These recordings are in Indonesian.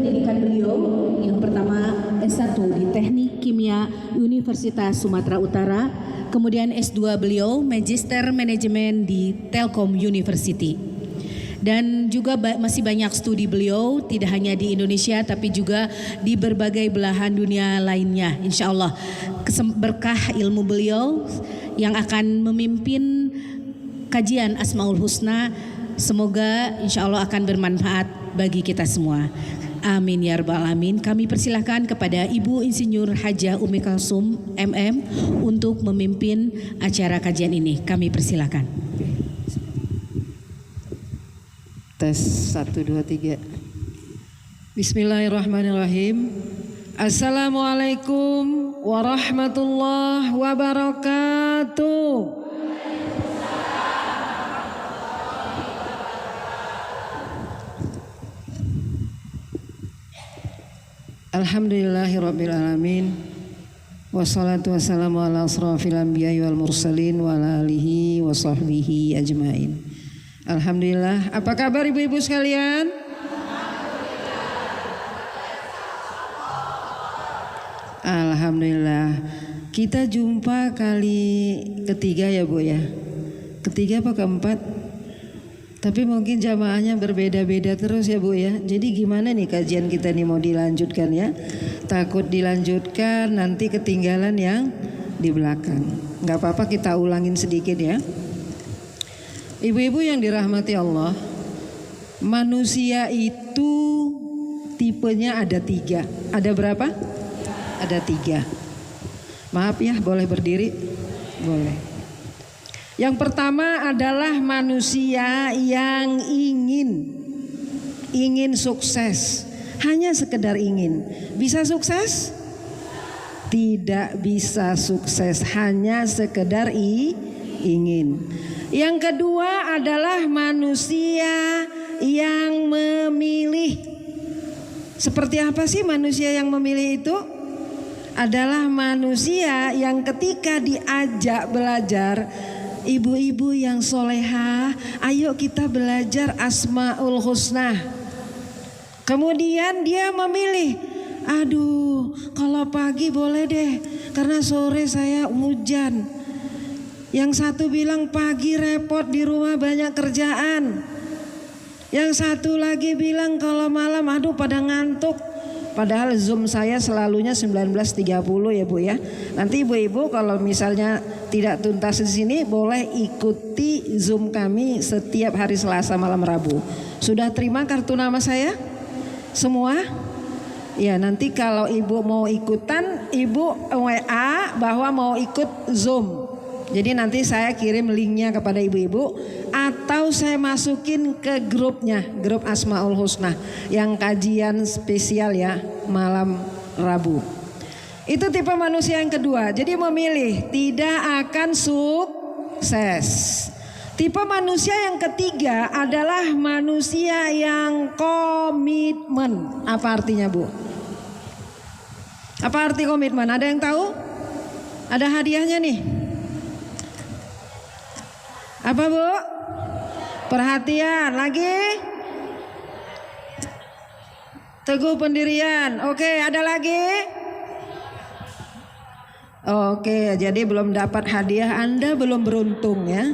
pendidikan beliau. Yang pertama S1 di Teknik Kimia Universitas Sumatera Utara, kemudian S2 beliau Magister Manajemen di Telkom University. Dan juga masih banyak studi beliau, tidak hanya di Indonesia tapi juga di berbagai belahan dunia lainnya. Insya Allah berkah ilmu beliau yang akan memimpin kajian Asmaul Husna, semoga insya Allah akan bermanfaat bagi kita semua. Amin ya rabbal alamin. Kami persilahkan kepada Ibu Insinyur Hajah Umi Kalsum MM untuk memimpin acara kajian ini. Kami persilahkan. Tes 1, 2, 3. Bismillahirrahmanirrahim. Assalamualaikum warahmatullahi wabarakatuh. Alhamdulillahirabbil alamin. Wassalatu wassalamu ala asrofil anbiya'i wal mursalin wa ala alihi wa sahbihi ajmain. Alhamdulillah. Apa kabar ibu-ibu sekalian? Alhamdulillah. Kita jumpa kali ketiga ya Bu ya. Ketiga apa keempat? Tapi mungkin jamaahnya berbeda-beda terus ya Bu ya. Jadi gimana nih kajian kita nih, mau dilanjutkan ya? Takut dilanjutkan nanti ketinggalan yang di belakang. Gak apa-apa, kita ulangin sedikit ya. Ibu-ibu yang dirahmati Allah, manusia itu tipenya ada 3. Ada berapa? Ada 3. Maaf ya, boleh berdiri? Boleh. Yang pertama adalah manusia yang ingin sukses. Hanya sekedar ingin. Bisa sukses? Tidak bisa sukses, hanya sekedar ingin. Yang kedua adalah manusia yang memilih. Seperti apa sih manusia yang memilih itu? Adalah manusia yang ketika diajak belajar, ibu-ibu yang solehah, ayo kita belajar Asmaul Husna. Kemudian dia memilih, aduh kalau pagi boleh deh karena sore saya hujan. Yang satu bilang pagi repot di rumah banyak kerjaan. Yang satu lagi bilang kalau malam aduh pada ngantuk. Padahal Zoom saya selalunya 19.30 ya Bu ya. Nanti ibu-ibu kalau misalnya tidak tuntas di sini boleh ikuti Zoom kami setiap hari Selasa malam Rabu. Sudah terima kartu nama saya? Semua? Ya, nanti kalau ibu mau ikutan, ibu WA bahwa mau ikut Zoom. Jadi nanti saya kirim linknya kepada ibu-ibu atau saya masukin ke grupnya, grup Asmaul Husna yang kajian spesial ya malam Rabu. Itu tipe manusia yang kedua. Jadi memilih, tidak akan sukses. Tipe manusia yang ketiga adalah manusia yang komitmen. Apa artinya Bu? Apa arti komitmen? Ada yang tahu? Ada hadiahnya nih. Apa Bu? Perhatian lagi. Teguh pendirian. Oke, ada lagi? Oke, jadi belum dapat hadiah, Anda belum beruntung ya.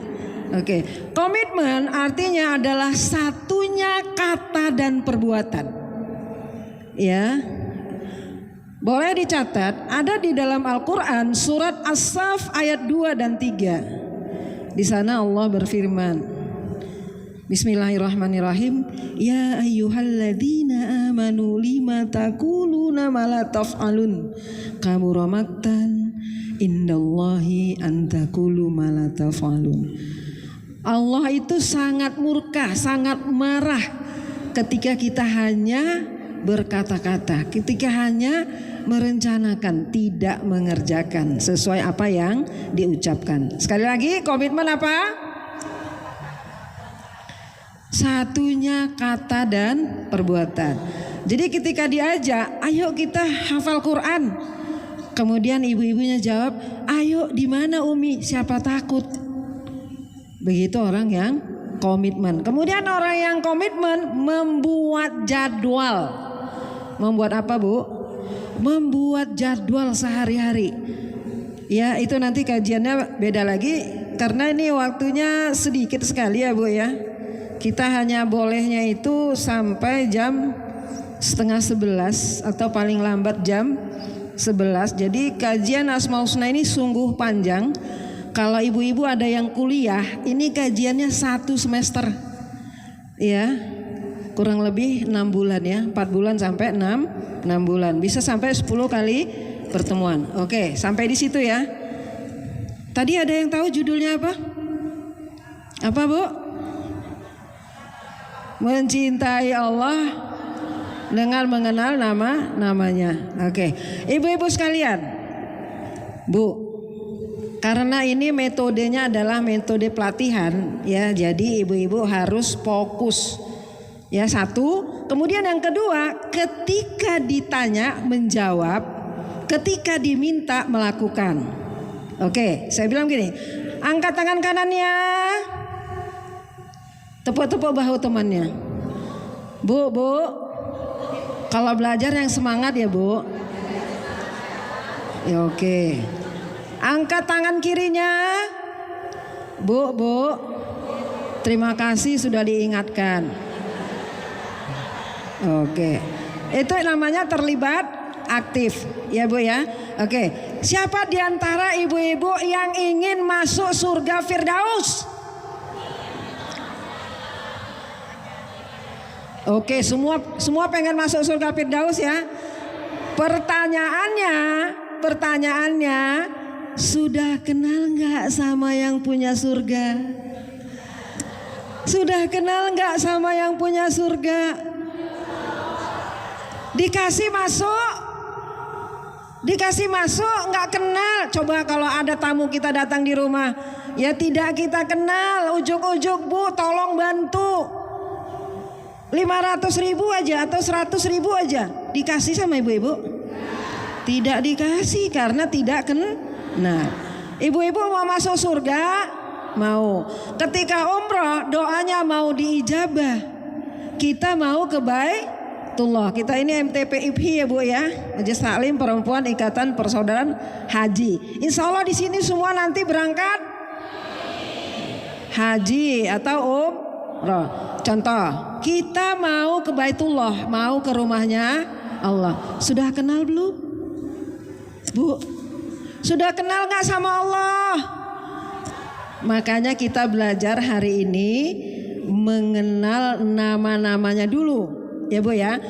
Oke, komitmen artinya adalah satunya kata dan perbuatan. Ya. Boleh dicatat, ada di dalam Al-Quran surat As-Saff ayat 2 dan 3. Di sana Allah berfirman, Bismillahirrahmanirrahim, ya ayyuhalladzina amanu lima taquluna ma la taf'alun kabura maqtan indallahi an taqulu ma la taf'alun. Allah itu sangat murka, sangat marah ketika kita hanya berkata-kata, ketika hanya merencanakan, tidak mengerjakan sesuai apa yang diucapkan. Sekali lagi, komitmen apa? Satunya kata dan perbuatan. Jadi ketika diajak, ayo kita hafal Quran. Kemudian ibu-ibunya jawab, ayo di mana Umi? Siapa takut? Begitu orang yang komitmen. Kemudian orang yang komitmen membuat jadwal. Membuat apa, Bu? Membuat jadwal sehari-hari. Ya, itu nanti kajiannya beda lagi karena ini waktunya sedikit sekali ya, Bu ya. Kita hanya bolehnya itu sampai jam 10:30 atau paling lambat jam 11. Jadi kajian Asmaul Husna ini sungguh panjang. Kalau ibu-ibu ada yang kuliah, ini kajiannya 1 semester. Ya. Kurang lebih 6 bulan ya, 4 bulan sampai 6 bulan. Bisa sampai 10 kali pertemuan. Oke, sampai di situ ya. Tadi ada yang tahu judulnya apa? Apa, Bu? Mencintai Allah dengan mengenal namanya. Oke. Ibu-ibu sekalian. Bu, karena ini metodenya adalah metode pelatihan ya, jadi ibu-ibu harus fokus. Ya, satu. Kemudian yang kedua, ketika ditanya menjawab, ketika diminta melakukan. Oke, saya bilang gini, angkat tangan kanannya, tepuk-tepuk bahu temannya. Bu, kalau belajar yang semangat ya, Bu. Ya, oke. Angkat tangan kirinya. Bu, terima kasih sudah diingatkan. Oke, itu namanya terlibat aktif ya, Bu ya. Oke, siapa di antara ibu-ibu yang ingin masuk surga Firdaus? Oke, semua pengen masuk surga Firdaus ya. Pertanyaannya, sudah kenal nggak sama yang punya surga? Sudah kenal nggak sama yang punya surga? Dikasih masuk nggak kenal. Coba kalau ada tamu kita datang di rumah, ya tidak kita kenal, ujuk-ujuk, Bu tolong bantu, 500.000 aja atau 100.000 aja, dikasih sama ibu-ibu? Tidak dikasih karena tidak kenal. Nah, ibu-ibu mau masuk surga? Mau. Ketika umroh doanya mau diijabah, kita mau ke Baitullah. Kita ini MTP IPHI ya, Bu ya, Majelis Taklim Perempuan Ikatan Persaudaraan Haji. Insya Allah di sini semua nanti berangkat haji atau umroh. Contoh, kita mau ke Baitullah, mau ke rumahnya Allah. Sudah kenal belum, Bu? Sudah kenal gak sama Allah? Makanya kita belajar hari ini mengenal nama-namanya dulu ya, Bu ya.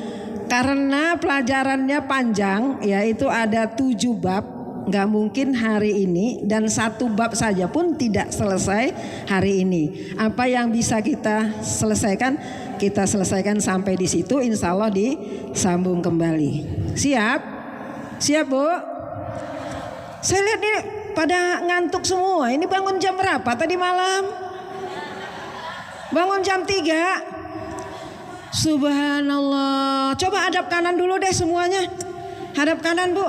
Karena pelajarannya panjang, yaitu ada 7 bab. Gak mungkin hari ini, dan 1 bab saja pun tidak selesai hari ini. Apa yang bisa kita selesaikan, kita selesaikan sampai di situ. Insya Allah disambung kembali. Siap? Siap, Bu? Saya lihat nih pada ngantuk semua. Ini bangun jam berapa tadi malam? Bangun jam 3. Subhanallah. Coba hadap kanan dulu deh semuanya. Hadap kanan, Bu.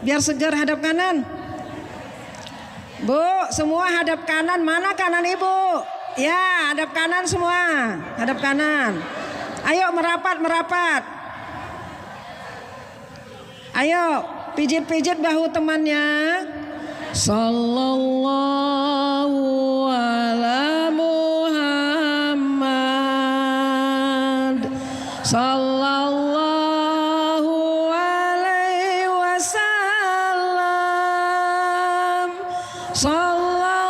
Biar segar, hadap kanan. Bu, semua hadap kanan. Mana kanan Ibu? Ya, hadap kanan semua. Hadap kanan. Ayo merapat. Ayo, pijit-pijit bahu temannya. Sallallahu ala Muhammad. Sallallahu alaihi wasallam. Sallallahu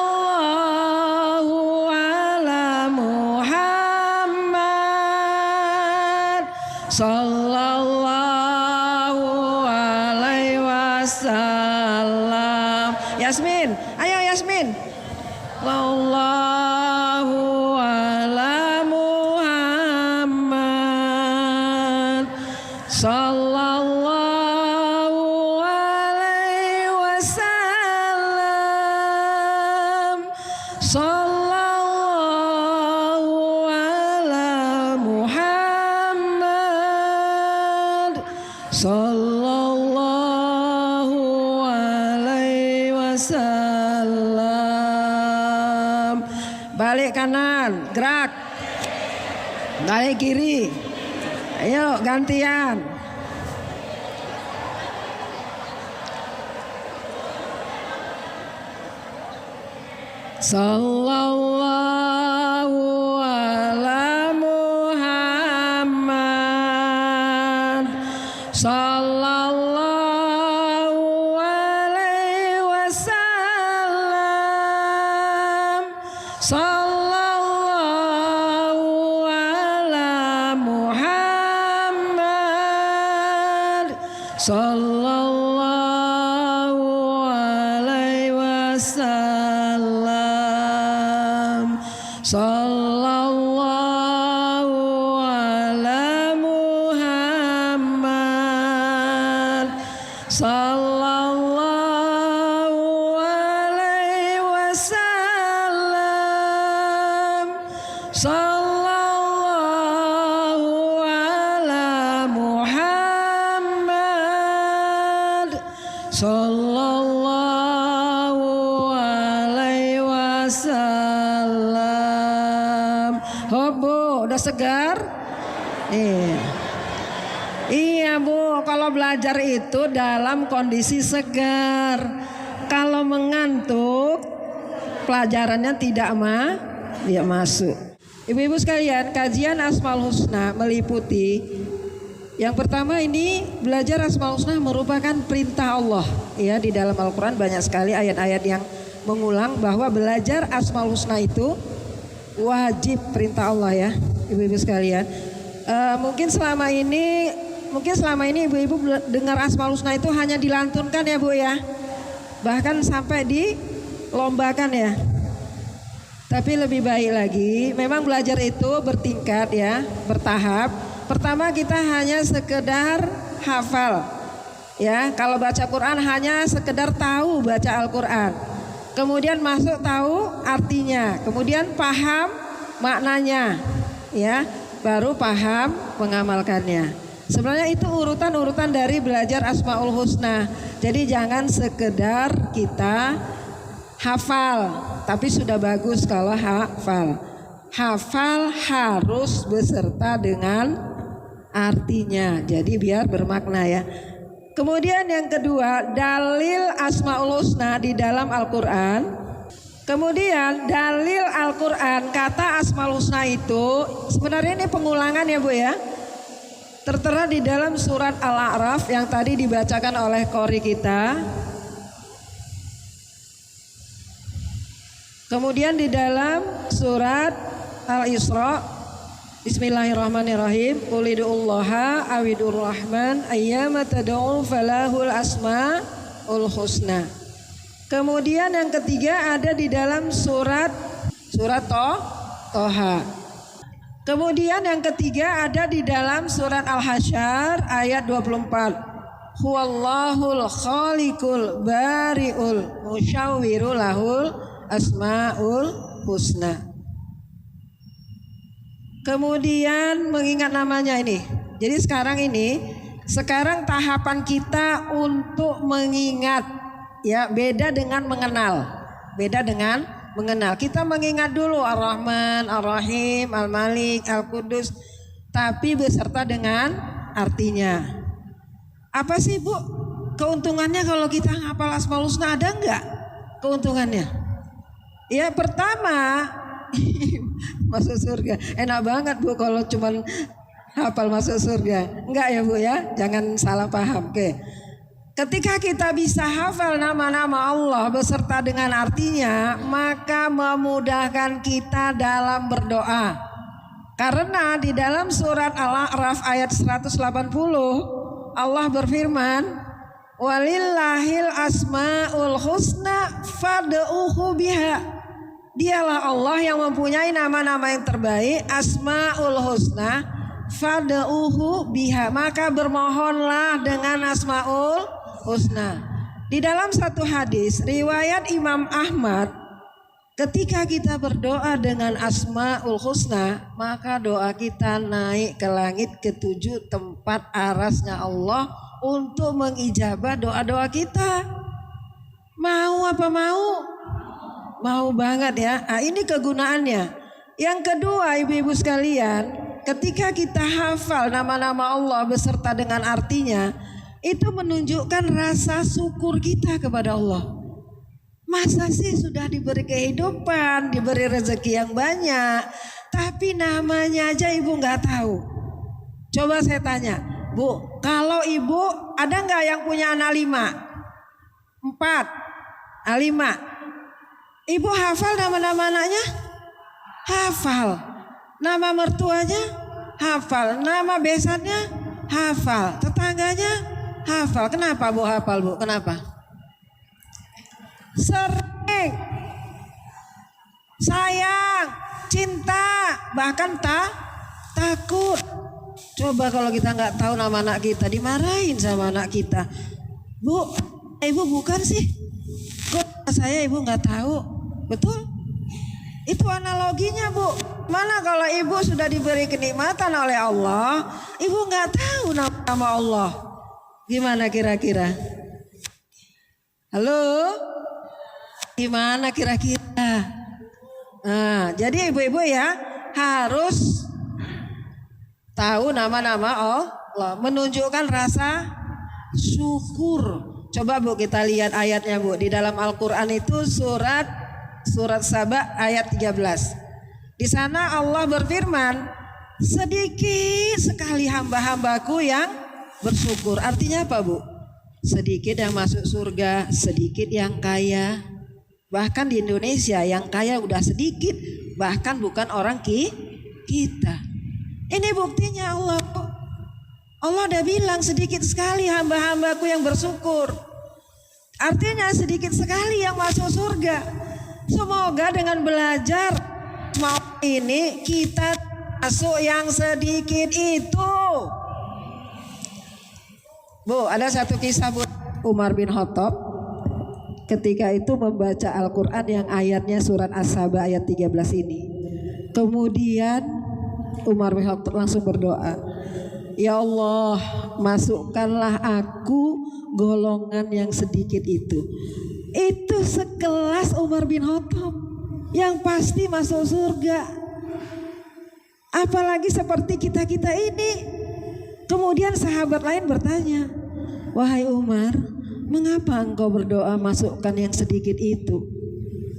ala Muhammad. Sallallahu alaihi wasallam. Yasmin, ayo Yasmin. Sallallahu ala Muhammad. Sallallahu alaihi wasallam. Sallallahu ala Muhammad. Sallallahu alaihi wasallam. Balik kanan, gerak. Balik kiri. Ayo gantian. Sallallahu ala Muhammad. Sallallahu alaihi wasallam. Sallallahu ala Muhammad. Sallallahu alaihi wasallam. Sallallahu ala Muhammad. Sallallahu alaihi wasallam. Sallallahu ala Muhammad. Sallallahu alaihi wasallam. Oh Bu, udah segar? Iya. Iya Bu, kalau belajar itu dalam kondisi segar. Kalau mengantuk, pelajarannya tidak masuk. Ibu-ibu sekalian, kajian Asmaul Husna meliputi yang pertama ini belajar Asmaul Husna merupakan perintah Allah. Ya, di dalam Al-Quran banyak sekali ayat-ayat yang mengulang bahwa belajar Asmaul Husna itu wajib, perintah Allah ya, ibu-ibu sekalian. Mungkin selama ini ibu-ibu dengar Asmaul Husna itu hanya dilantunkan ya Bu ya, bahkan sampai dilombakan ya. Tapi lebih baik lagi, memang belajar itu bertingkat ya, bertahap. Pertama kita hanya sekedar hafal ya, kalau baca Quran hanya sekedar tahu baca Al-Quran. Kemudian masuk tahu artinya, kemudian paham maknanya ya, baru paham mengamalkannya. Sebenarnya itu urutan-urutan dari belajar Asmaul Husna. Jadi jangan sekedar kita hafal, tapi sudah bagus kalau hafal. Hafal harus beserta dengan artinya, jadi biar bermakna ya. Kemudian yang kedua, dalil Asmaul Husna di dalam Al-Quran. Kemudian dalil Al-Quran, kata Asmaul Husna itu sebenarnya ini pengulangan ya Bu ya, tertera di dalam surat Al-A'raf yang tadi dibacakan oleh qori kita. Kemudian di dalam surat Al-Isra, Bismillahirrahmanirrahim, Qulidu'ullaha awidur rahman ayyama tad'u falahul asma'ul husna. Kemudian yang ketiga ada di dalam surat Toha. Kemudian yang ketiga ada di dalam surat Al-Hasyr ayat 24. Huwallahul khaliqul bari'ul musyawwiru lahul asma'ul husna. Kemudian mengingat namanya ini. Jadi sekarang tahapan kita untuk mengingat ya, beda dengan mengenal. Kita mengingat dulu Ar-Rahman, Ar-Rahim, Al-Malik, Al-Qudus, tapi beserta dengan artinya. Apa sih Bu keuntungannya kalau kita hafal Asmaul Husna, ada enggak keuntungannya? Ya pertama masuk surga. Enak banget Bu kalau cuman hafal masuk surga. Enggak ya Bu ya, jangan salah paham. Oke. Ketika kita bisa hafal nama-nama Allah beserta dengan artinya, maka memudahkan kita dalam berdoa. Karena di dalam surat Al-A'raf ayat 180 Allah berfirman, walillahil asmaul husna fad'uhu biha. Dialah Allah yang mempunyai nama-nama yang terbaik, Asmaul Husna, fad'uhu biha, maka bermohonlah dengan Asmaul Husna. Di dalam satu hadis riwayat Imam Ahmad, ketika kita berdoa dengan Asmaul Husna, maka doa kita naik ke langit ketujuh, tempat arasnya Allah untuk mengijabah doa-doa kita. Mau apa mau? Mau banget ya. Nah, ini kegunaannya. Yang kedua ibu-ibu sekalian, ketika kita hafal nama-nama Allah beserta dengan artinya, itu menunjukkan rasa syukur kita kepada Allah. Masa sih sudah diberi kehidupan, diberi rezeki yang banyak, tapi namanya aja ibu nggak tahu. Coba saya tanya, Bu, kalau ibu ada nggak yang punya anak 5? 4, 5. Ibu hafal nama-nama anaknya? Hafal. Nama mertuanya? Hafal. Nama besannya? Hafal. Tetangganya? Hafal. Kenapa Bu hafal, Bu? Kenapa? Sering, sayang, cinta, bahkan takut. Coba kalau kita nggak tahu nama anak kita, dimarahin sama anak kita. Bu, ibu bukan sih? Kok saya ibu nggak tahu? Betul? Itu analoginya, Bu. Mana kalau ibu sudah diberi kenikmatan oleh Allah, ibu nggak tahu nama Allah. Gimana kira-kira? Halo? Gimana kira-kira? Nah, jadi ibu-ibu ya harus tahu nama-nama Allah, menunjukkan rasa syukur. Coba Bu kita lihat ayatnya, Bu. Di dalam Al-Qur'an itu surat Saba ayat 13. Di sana Allah berfirman, sedikit sekali hamba-hambaku yang bersyukur. Artinya apa, Bu? Sedikit yang masuk surga, sedikit yang kaya. Bahkan di Indonesia yang kaya udah sedikit, bahkan bukan orang kita. Ini buktinya Allah. Allah udah bilang sedikit sekali hamba-hambaku yang bersyukur. Artinya sedikit sekali yang masuk surga. Semoga dengan belajar mau ini kita masuk yang sedikit itu. Bu, ada satu kisah Bu Umar bin Khattab. Ketika itu membaca Al-Quran yang ayatnya surat As-Saba ayat 13 ini. Kemudian Umar bin Khattab langsung berdoa, ya Allah, masukkanlah aku golongan yang sedikit itu. Itu sekelas Umar bin Khattab yang pasti masuk surga. Apalagi seperti kita-kita ini. Kemudian sahabat lain bertanya, wahai Umar, mengapa engkau berdoa masukkan yang sedikit itu?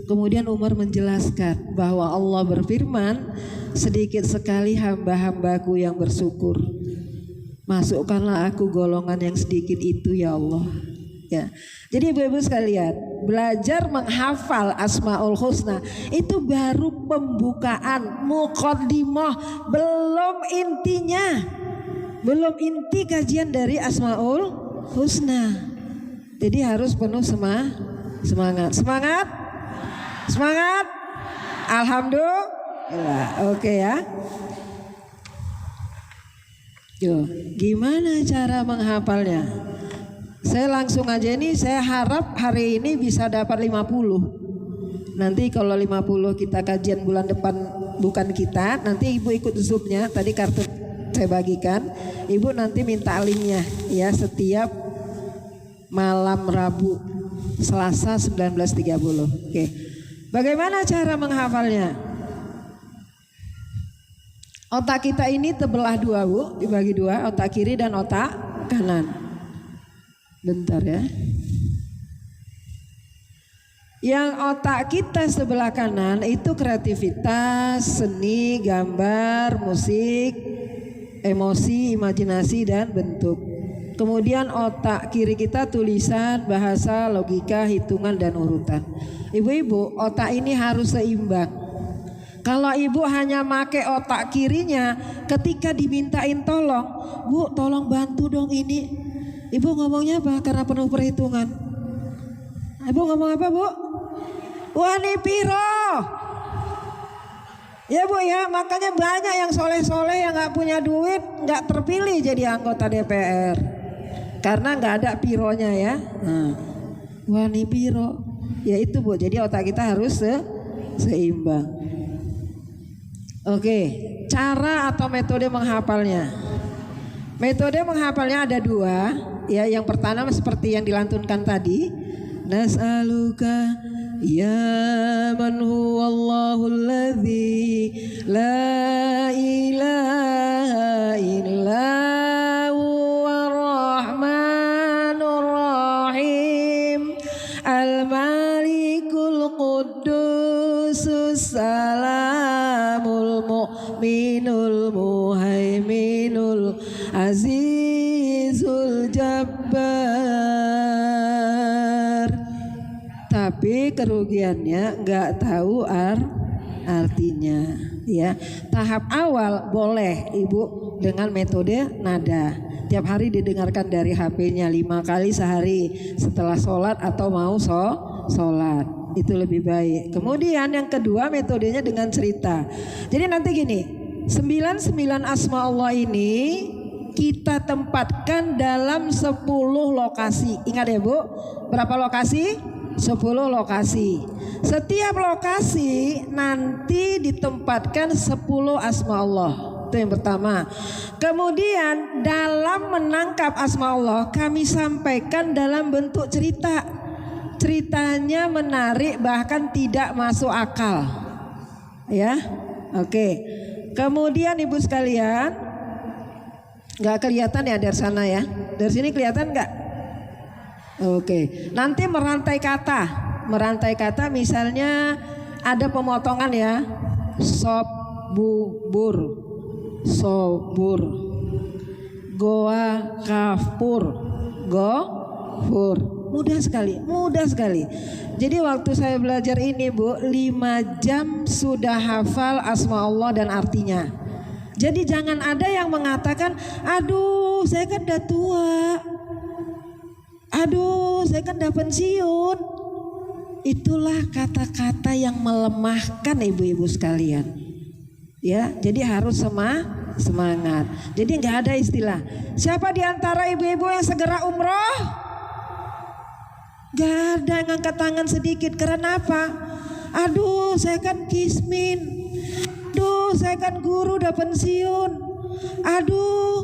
Kemudian Umar menjelaskan bahwa Allah berfirman, sedikit sekali hamba-hambaku yang bersyukur. Masukkanlah aku golongan yang sedikit itu ya Allah. Ya. Jadi ibu-ibu sekalian, belajar menghafal Asmaul Husna itu baru pembukaan, muqaddimah, belum intinya. Belum inti kajian dari Asmaul Husna. Jadi harus penuh semangat. Semangat. Alhamdulillah. Oke ya. Yo, gimana cara menghafalnya? Saya langsung aja ini, saya harap hari ini bisa dapat 50. Nanti kalau 50 kita kajian bulan depan bukan kita, nanti ibu ikut Zoom-nya. Tadi kartu saya bagikan. Ibu nanti minta linknya ya setiap malam Rabu, Selasa 19.30. Oke. Bagaimana cara menghafalnya? Otak kita ini terbelah dua, Bu, dibagi dua, otak kiri dan otak kanan. Bentar ya. Yang otak kita sebelah kanan itu kreativitas, seni, gambar, musik, emosi, imajinasi dan bentuk. Kemudian otak kiri kita tulisan, bahasa, logika, hitungan dan urutan. Ibu-ibu, otak ini harus seimbang. Kalau ibu hanya pakai otak kirinya, ketika dimintain tolong, Bu, tolong bantu dong ini. Ibu ngomongnya apa? Karena penuh perhitungan. Ibu ngomong apa, Bu? Wani piro. Ya Bu ya, makanya banyak yang soleh-soleh yang gak punya duit, gak terpilih jadi anggota DPR. Karena gak ada pironya ya. Wani piro. Ya itu Bu, jadi otak kita harus seimbang. Oke, cara atau metode menghafalnya. Metode menghafalnya ada dua. Ya, yang pertama seperti yang dilantunkan tadi. Nas'aluka ya man huwallahul ladzi la ilaha illa huwar rahmanur rahim al-malik Azizul Jabbar. Tapi kerugiannya nggak tahu artinya, ya. Tahap awal boleh ibu dengan metode nada. Tiap hari didengarkan dari HP-nya 5 kali sehari setelah sholat atau mau sholat. Itu lebih baik. Kemudian yang kedua metodenya dengan cerita. Jadi nanti gini, 99 asma Allah ini kita tempatkan dalam 10 lokasi. Ingat ya Bu, berapa lokasi? 10 lokasi. Setiap lokasi nanti ditempatkan 10 asma Allah. Itu yang pertama. Kemudian dalam menangkap asma Allah kami sampaikan dalam bentuk cerita. Ceritanya menarik bahkan tidak masuk akal. Ya. Oke. Kemudian Ibu sekalian, nggak kelihatan ya dari sana ya? Dari sini kelihatan nggak? Oke. Nanti merantai kata. Merantai kata misalnya ada pemotongan ya. Sobur. Sobur, goa kafur, gofur. Mudah sekali, mudah sekali. Jadi waktu saya belajar ini Bu, 5 jam sudah hafal asma Allah dan artinya. Jadi jangan ada yang mengatakan, aduh saya kan udah tua, aduh saya kan udah pensiun. Itulah kata-kata yang melemahkan ibu-ibu sekalian. Ya, jadi harus semangat. Jadi nggak ada istilah. Siapa di antara ibu-ibu yang segera umroh? Gak ada yang angkat tangan sedikit. Karena apa? Aduh, saya kan kismin. Aduh, saya kan guru udah pensiun. Aduh,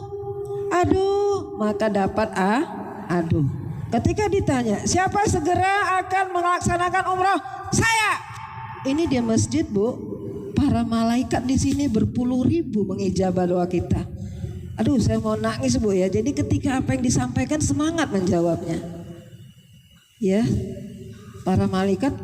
maka dapat aduh. Ketika ditanya, siapa segera akan melaksanakan umroh? Saya. Ini dia masjid Bu. Para malaikat di sini berpuluh ribu mengijabah doa kita. Aduh, saya mau nangis Bu ya. Jadi ketika apa yang disampaikan semangat menjawabnya. Ya, para malaikat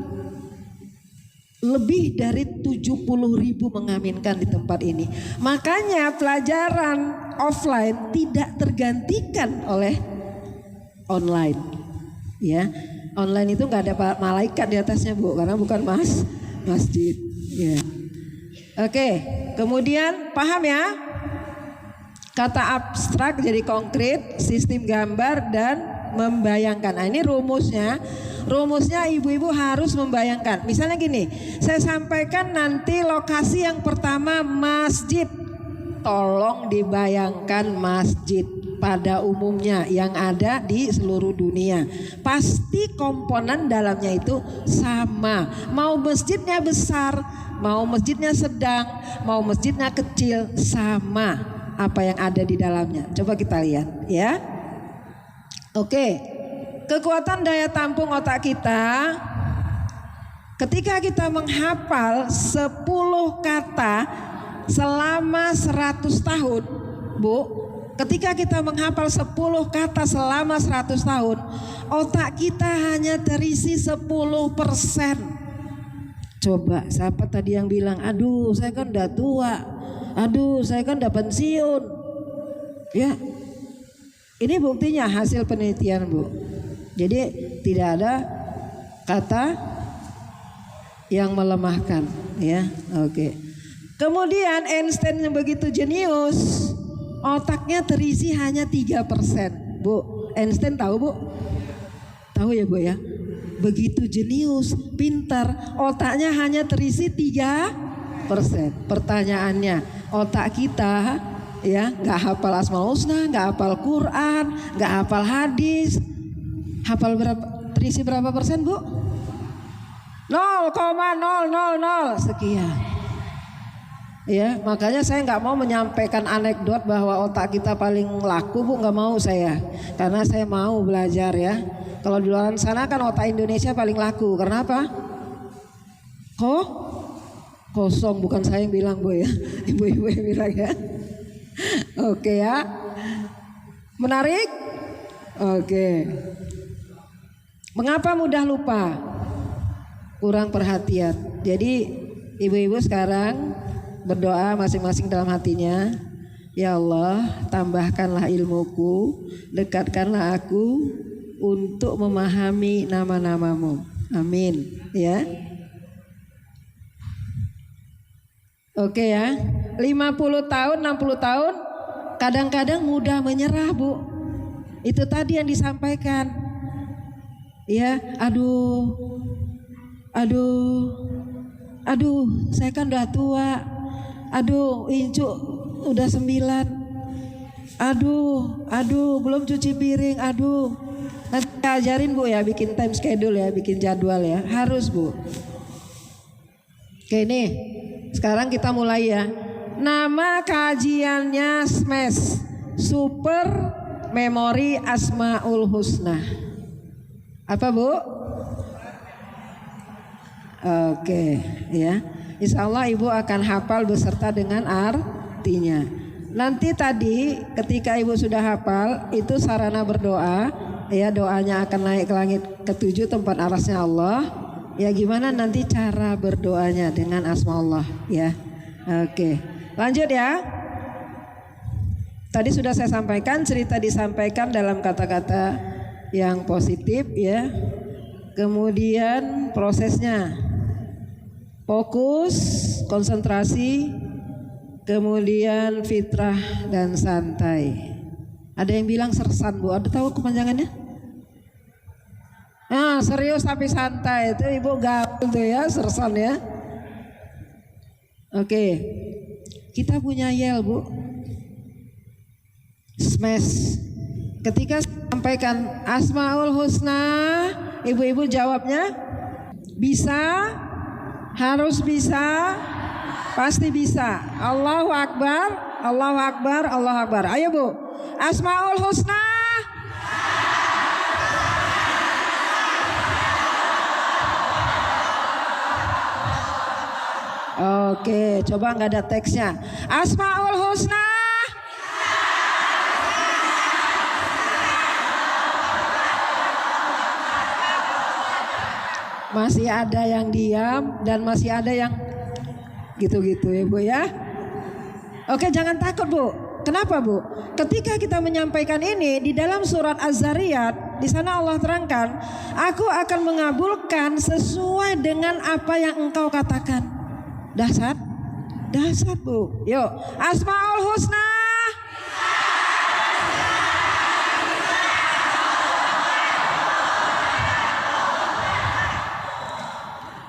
lebih dari 70 ribu mengaminkan di tempat ini. Makanya pelajaran offline tidak tergantikan oleh online. Ya, online itu nggak ada malaikat di atasnya Bu, karena bukan masjid. Ya. Oke, kemudian paham ya? Kata abstrak jadi konkret, sistem gambar dan membayangkan. Nah, ini rumusnya. Rumusnya ibu-ibu harus membayangkan. Misalnya gini, saya sampaikan nanti lokasi yang pertama masjid. Tolong dibayangkan masjid pada umumnya yang ada di seluruh dunia. Pasti komponen dalamnya itu sama. Mau masjidnya besar, mau masjidnya sedang, mau masjidnya kecil, sama apa yang ada di dalamnya. Coba kita lihat ya. Oke, kekuatan daya tampung otak kita ketika kita menghafal 10 kata selama 100 tahun, Bu. Ketika kita menghafal 10 kata selama 100 tahun, otak kita hanya terisi 10%. Coba siapa tadi yang bilang, aduh saya kan udah tua, aduh saya kan udah pensiun. Ya, ini buktinya hasil penelitian Bu. Jadi tidak ada kata yang melemahkan ya. Oke. Kemudian Einstein yang begitu jenius, otaknya terisi hanya 3%. Bu, Einstein tahu Bu? Tahu ya Bu ya? Begitu jenius, pintar, otaknya hanya terisi 3%. Pertanyaannya, otak kita ya nggak hafal Asmaul Husna, nggak hafal Quran, nggak hafal hadis, hafal berapa? Terisi berapa persen Bu? 0,000 sekian. Ya, makanya saya nggak mau menyampaikan anekdot bahwa otak kita paling laku Bu, nggak mau saya, karena saya mau belajar ya. Kalau di luar sana kan otak Indonesia paling laku, karena apa? Kosong, bukan saya yang bilang Bu ya, ibu-ibu yang bilang ya. Oke ya, menarik? Oke. Mengapa mudah lupa? Kurang perhatian. Jadi ibu-ibu sekarang berdoa masing-masing dalam hatinya. Ya Allah, tambahkanlah ilmuku, dekatkanlah aku untuk memahami nama-namamu. Amin. Ya. Oke ya. 50 tahun, 60 tahun kadang-kadang mudah menyerah, Bu. Itu tadi yang disampaikan. Ya, aduh, saya kan udah tua. Aduh, Incu udah 9. Aduh, belum cuci piring. Aduh, nanti ajarin Bu ya, bikin time schedule ya, bikin jadwal ya. Harus Bu. Oke nih, sekarang kita mulai ya. Nama kajiannya SMAS, Super Memori Asmaul Husna. Apa Bu? Oke ya. Insya Allah Ibu akan hafal beserta dengan artinya. Nanti tadi ketika Ibu sudah hafal, itu sarana berdoa. Ya, doanya akan naik ke langit ke-7 tempat arasnya Allah. Ya, gimana nanti cara berdoanya dengan asma Allah ya. Oke, lanjut ya. Tadi sudah saya sampaikan, cerita disampaikan dalam kata-kata yang positif ya. Kemudian prosesnya fokus, konsentrasi, kemudian fitrah dan santai. Ada yang bilang sersan Bu, ada tahu kepanjangannya? Serius tapi santai, itu Ibu gaul tuh ya, sersan ya. Oke, kita punya yel Bu, SMAS. Ketika sampaikan Asmaul Husna, ibu-ibu jawabnya bisa, harus bisa, pasti bisa. Allahu Akbar, Allahu Akbar, Allahu Akbar. Ayo Bu, Asmaul Husna. Oke, coba nggak ada teksnya. Asmaul Husna. Masih ada yang diam dan masih ada yang gitu-gitu ya Bu ya. Oke, jangan takut Bu. Kenapa Bu? Ketika kita menyampaikan ini di dalam surat Az-Zariyat, di sana Allah terangkan, aku akan mengabulkan sesuai dengan apa yang engkau katakan. Dahsyat, dahsyat Bu. Yuk, Asmaul Husna.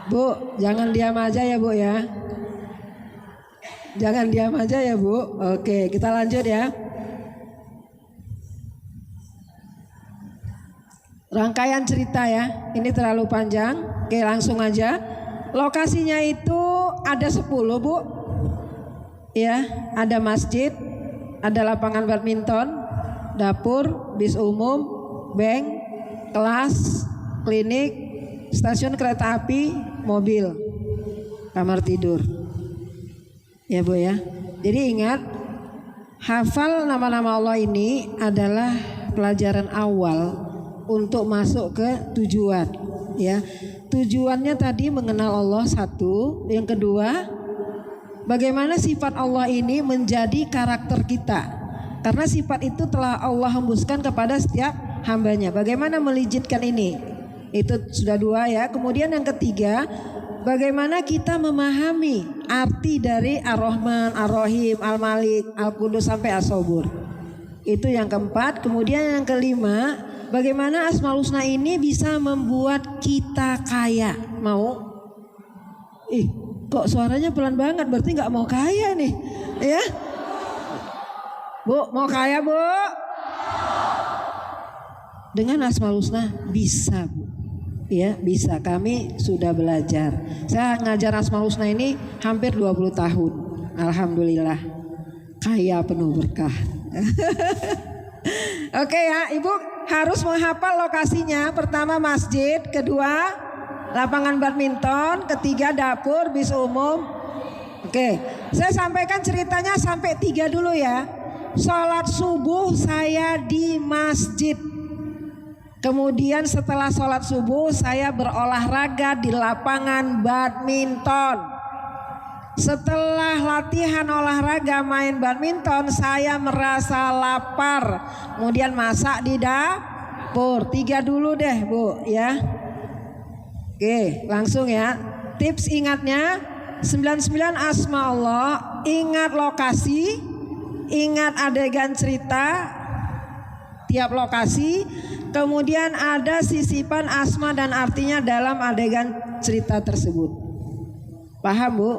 Bu, jangan diam aja ya Bu ya. Jangan diam aja ya Bu. Oke, kita lanjut ya. Rangkaian cerita ya. Ini terlalu panjang. Oke, langsung aja. Lokasinya itu ada 10 Bu. Ya, ada masjid, ada lapangan badminton, dapur, bis umum, bank, kelas, klinik, stasiun kereta api, mobil, kamar tidur. Ya Bu ya. Jadi ingat, hafal nama-nama Allah ini adalah pelajaran awal untuk masuk ke tujuan. Ya, tujuannya tadi mengenal Allah satu. Yang kedua, bagaimana sifat Allah ini menjadi karakter kita. Karena sifat itu telah Allah hembuskan kepada setiap hambanya. Bagaimana melijitkan ini? Itu sudah 2 ya. Kemudian yang ketiga, bagaimana kita memahami arti dari Ar-Rahman, Ar-Rahim, Al-Malik, Al-Qudus sampai As-Sabur. Itu yang keempat. Kemudian yang kelima, bagaimana Asmaul Husna ini bisa membuat kita kaya. Mau? Kok suaranya pelan banget, berarti gak mau kaya nih. Ya? Bu, mau kaya Bu? Dengan Asmaul Husna bisa Bu. Ya, bisa. Kami sudah belajar. Saya ngajar Asmaul Husna ini hampir 20 tahun. Alhamdulillah. Kaya penuh berkah. Oke ya, Ibu harus menghafal lokasinya. Pertama masjid, kedua lapangan badminton, ketiga dapur, bis umum. Oke, saya sampaikan ceritanya sampai 3 dulu ya. Sholat subuh saya di masjid. Kemudian setelah sholat subuh saya berolahraga di lapangan badminton. setelah latihan olahraga main badminton saya merasa lapar. Kemudian masak di dapur. 3 dulu deh Bu ya. Oke langsung ya. Tips ingatnya 99 asma Allah. Ingat lokasi, ingat adegan cerita tiap lokasi. Kemudian ada sisipan asma dan artinya dalam adegan cerita tersebut. Paham Bu?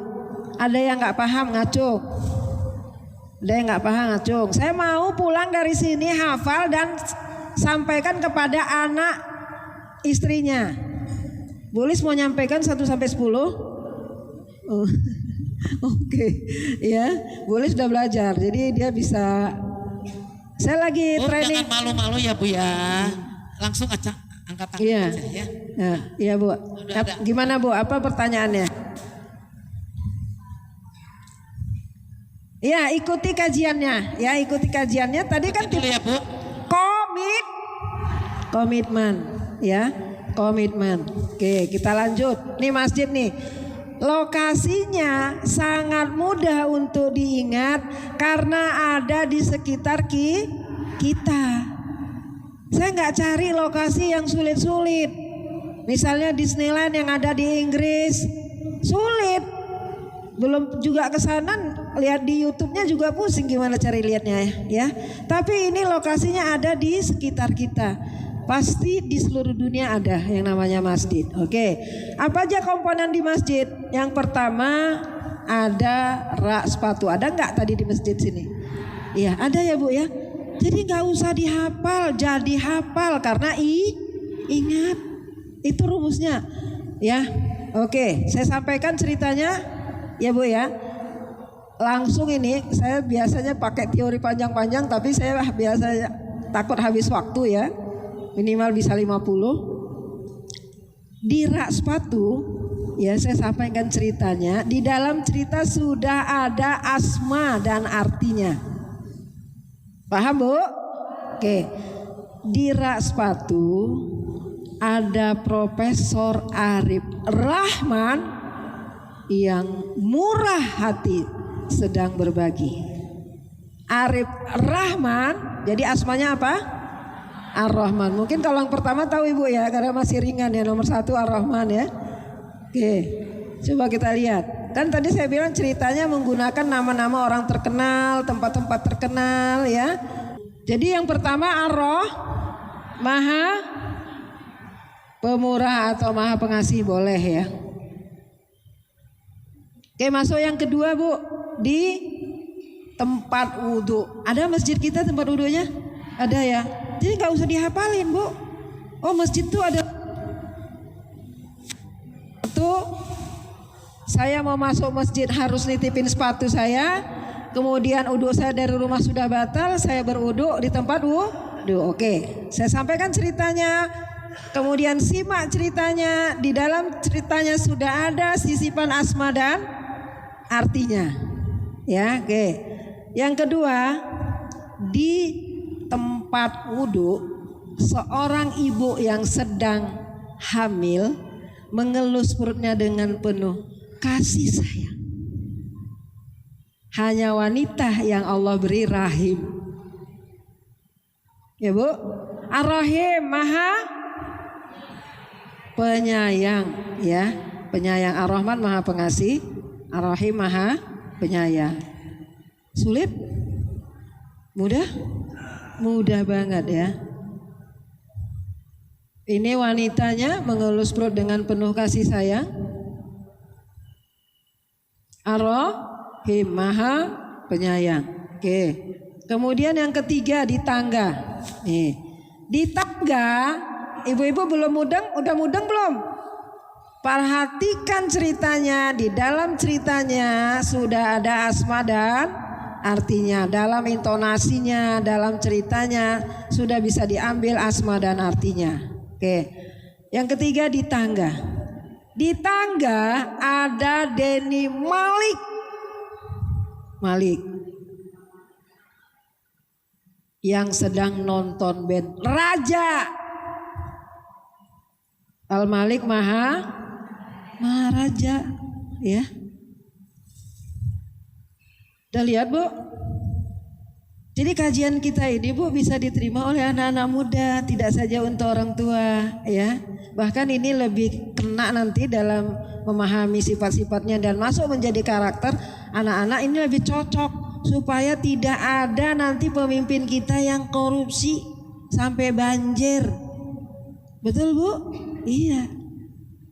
Ada yang nggak paham ngacung? Ada yang nggak paham ngacung? Saya mau pulang dari sini hafal dan sampaikan kepada anak istrinya. Bulis mau nyampaikan 1 sampai 10? Oh. Oke, ya. Bulis sudah belajar, jadi dia bisa. Saya lagi training. Jangan malu-malu ya Bu ya. Langsung aja angkat tangan aja ya. Iya Bu. Gimana Bu? Apa pertanyaannya? Ya ikuti kajiannya. Ya ikuti kajiannya. Tadi kan dulu ya Bu. Komitmen. Ya komitmen. Oke kita lanjut. Nih masjid nih. Lokasinya sangat mudah untuk diingat karena ada di sekitar kita. Saya nggak cari lokasi yang sulit-sulit. Misalnya Disneyland yang ada di Inggris, sulit. Belum juga ke sana, lihat di YouTube-nya juga pusing gimana cari lihatnya ya. Tapi ini lokasinya ada di sekitar kita. Pasti di seluruh dunia ada yang namanya masjid. Oke. Apa aja komponen di masjid? Yang pertama ada rak sepatu. Ada nggak tadi di masjid sini? Iya, ada ya Bu ya. Jadi nggak usah dihafal, jadi hafal karena ingat. Itu rumusnya. Ya. Oke, saya sampaikan ceritanya ya Bu ya. Langsung ini saya biasanya pakai teori panjang-panjang tapi saya biasanya takut habis waktu ya. Minimal bisa 50. Di rak sepatu ya saya sampaikan ceritanya. Di dalam cerita sudah ada asma dan artinya. Paham Bu? Oke. Di rak sepatu ada Profesor Arif Rahman yang murah hati sedang berbagi. Arif Rahman, jadi asmanya apa? Ar-Rahman. Mungkin kalau yang pertama tahu Ibu ya, karena masih ringan ya, nomor 1 Ar-Rahman ya. Oke, coba kita lihat. Kan tadi saya bilang ceritanya menggunakan nama-nama orang terkenal, tempat-tempat terkenal ya. Jadi yang pertama Ar-Roh, Maha Pemurah atau Maha Pengasih boleh ya. Oke, masuk yang kedua Bu, di tempat wudhu. Ada masjid kita tempat wudhunya? Ada ya. Jadi nggak usah dihafalin Bu. Oh masjid tuh ada. Itu saya mau masuk masjid harus nitipin sepatu saya. Kemudian wudhu saya dari rumah sudah batal. Saya berwudhu di tempat wudhu. Oke, saya sampaikan ceritanya. Kemudian simak ceritanya. Di dalam ceritanya sudah ada sisipan asma dan artinya. Ya, oke. Yang kedua di tempat wudhu, seorang ibu yang sedang hamil mengelus perutnya dengan penuh kasih sayang. Hanya wanita yang Allah beri rahim. Ya Bu, Ar-Rahim Maha Penyayang ya, penyayang. Ar-Rahman Maha Pengasih, Ar-Rahim Maha Penyayang. Sulit? Mudah? Mudah banget ya. Ini wanitanya mengelus perut dengan penuh kasih sayang. Ar-Rahim Maha Penyayang. Oke. Kemudian yang ketiga di tangga. Nih. Di tangga, ibu-ibu belum mudeng, udah mudeng belum? Perhatikan ceritanya. Di dalam ceritanya sudah ada asma dan artinya. Dalam intonasinya, dalam ceritanya sudah bisa diambil asma dan artinya. Oke. Yang ketiga di tangga. Di tangga ada Denny Malik yang sedang nonton band Raja. Al Malik Maha Raja ya. Udah lihat Bu? Jadi kajian kita ini Bu bisa diterima oleh anak-anak muda, tidak saja untuk orang tua ya. Bahkan ini lebih kena nanti dalam memahami sifat-sifatnya dan masuk menjadi karakter anak-anak, ini lebih cocok supaya tidak ada nanti pemimpin kita yang korupsi sampai banjir. Betul Bu? Iya.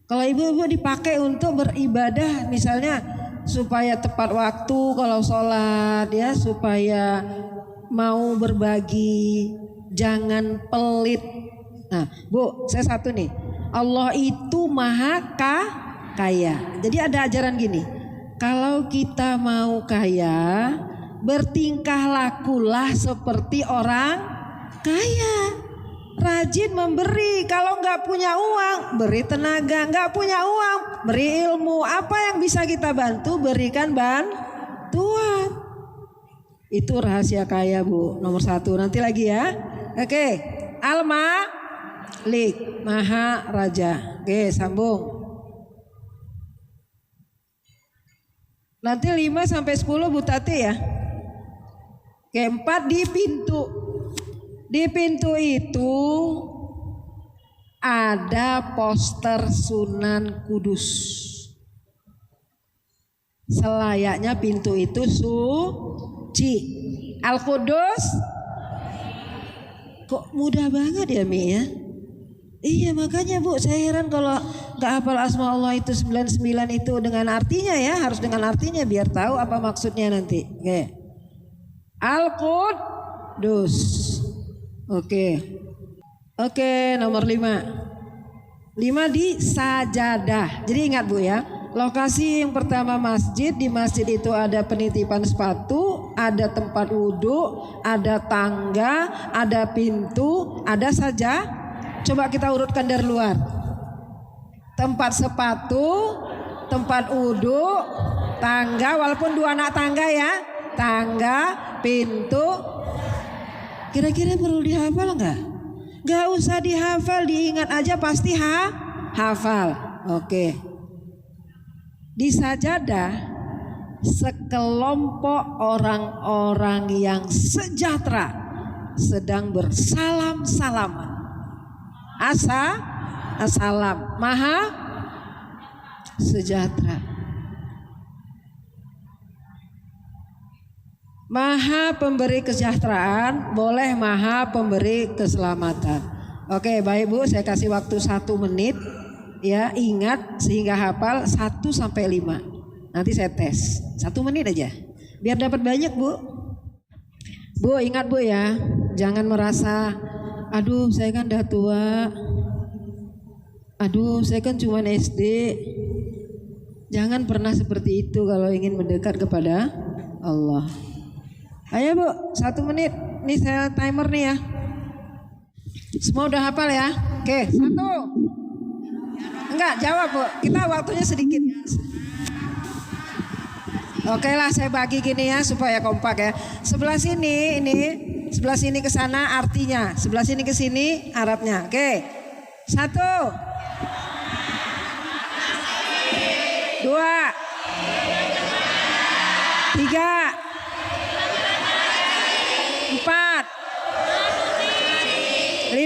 Kalau ibu-ibu dipakai untuk beribadah misalnya supaya tepat waktu kalau sholat ya, supaya mau berbagi, jangan pelit. Nah Bu, saya satu nih, Allah itu maha kaya. Jadi ada ajaran gini, kalau kita mau kaya, bertingkah lakulah seperti orang kaya. Rajin memberi, kalau nggak punya uang, beri tenaga, nggak punya uang, beri ilmu. Apa yang bisa kita bantu, berikan bantuan. Itu rahasia kaya Bu, nomor 1. Nanti lagi ya. Oke, Al-Malik, Maha Raja. Oke, sambung. Nanti 5 sampai 10 Bu Tati ya. Oke, 4 di pintu. Di pintu itu ada poster Sunan Kudus. Selayaknya pintu itu suci. Al-Qudus kok mudah banget ya Mi ya? Iya makanya Bu, saya heran kalau gak hafal asma Allah itu 99 itu dengan artinya ya. Harus dengan artinya biar tahu apa maksudnya nanti. Oke. Al-Qudus. Oke, nomor 5. 5 di sajadah. Jadi ingat Bu ya, lokasi yang pertama masjid. Di masjid itu ada penitipan sepatu, ada tempat wudhu, ada tangga, ada pintu, ada saja. Coba kita urutkan dari luar. Tempat sepatu, tempat wudhu, tangga, walaupun 2 anak tangga ya. Tangga, pintu. Kira-kira perlu dihafal enggak? Enggak usah dihafal, diingat aja pasti hafal. Oke. Di sajadah sekelompok orang-orang yang sejahtera sedang bersalam-salaman. Assalam, maha sejahtera. Maha pemberi kesejahteraan, boleh maha pemberi keselamatan. Oke, baik Bu, saya kasih waktu 1 menit. Ya, ingat sehingga hafal 1 sampai 5. Nanti saya tes 1 menit aja, biar dapat banyak Bu. Bu ingat Bu ya, jangan merasa, aduh saya kan udah tua, aduh saya kan cuma SD. Jangan pernah seperti itu kalau ingin mendekat kepada Allah. Ayo Bu, 1 menit. Nih saya timer nih ya. Semua udah hafal ya? Oke, 1. Enggak, jawab Bu. Kita waktunya sedikit. Oke lah, saya bagi gini ya supaya kompak ya. Sebelah sini ini, sebelah sini ke sana artinya, sebelah sini ke sini Arabnya. Oke. 1 2 3 4 5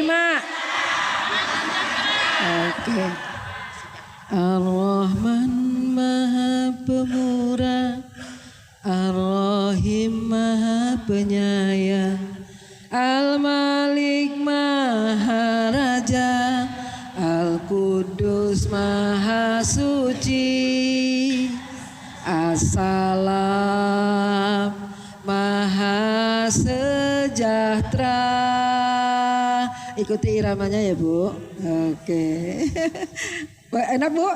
Oke. Ar-Rahman Maha Pemurah, Ar-Rahim Maha Penyayang, Al-Malik Maha Raja, Al-Qudus Maha Suci, As-Salam Maha Sejahtera. Ikuti iramanya ya Bu. Oke. Enak Bu?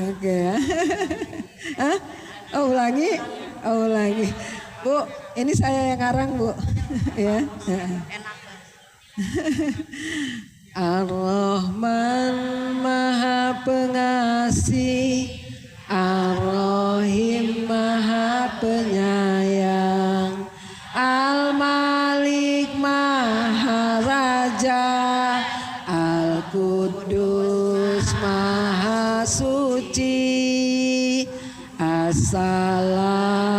Oke. Ulangi. Bu, ini saya yang ngarang Bu. Ya. Enak. Ar-Rahman Maha Pengasih, Ar-Rahim Maha Penyayang, Al-Malik Maha Raja, Al-Qudus Maha Suci, As-Salam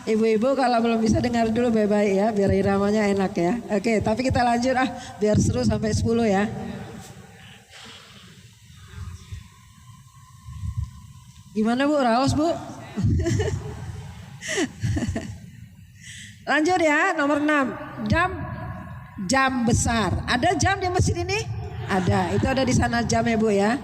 Ibu-ibu kalau belum bisa dengar dulu baik-baik ya, biar iramanya enak ya. Oke, tapi kita lanjut biar seru sampai 10 ya. Gimana Bu, raos Bu? Lanjut ya, nomor 6. Jam besar. Ada jam di masjid ini? Ada, itu ada di sana jam ya Bu ya.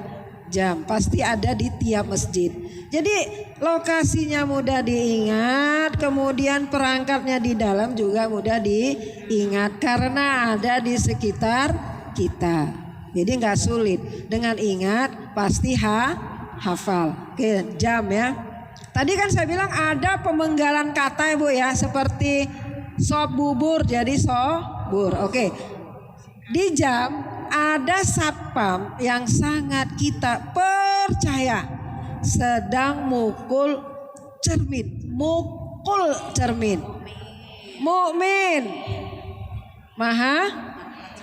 Jam, pasti ada di tiap masjid. Jadi lokasinya mudah diingat, kemudian perangkatnya di dalam juga mudah diingat karena ada di sekitar kita. Jadi nggak sulit, dengan ingat pasti hafal. Oke, jam ya. Tadi kan saya bilang ada pemenggalan kata ya Bu ya, seperti sop bubur jadi sobur. Oke, di jam ada satpam yang sangat kita percaya sedang mukul cermin. Mukmin maha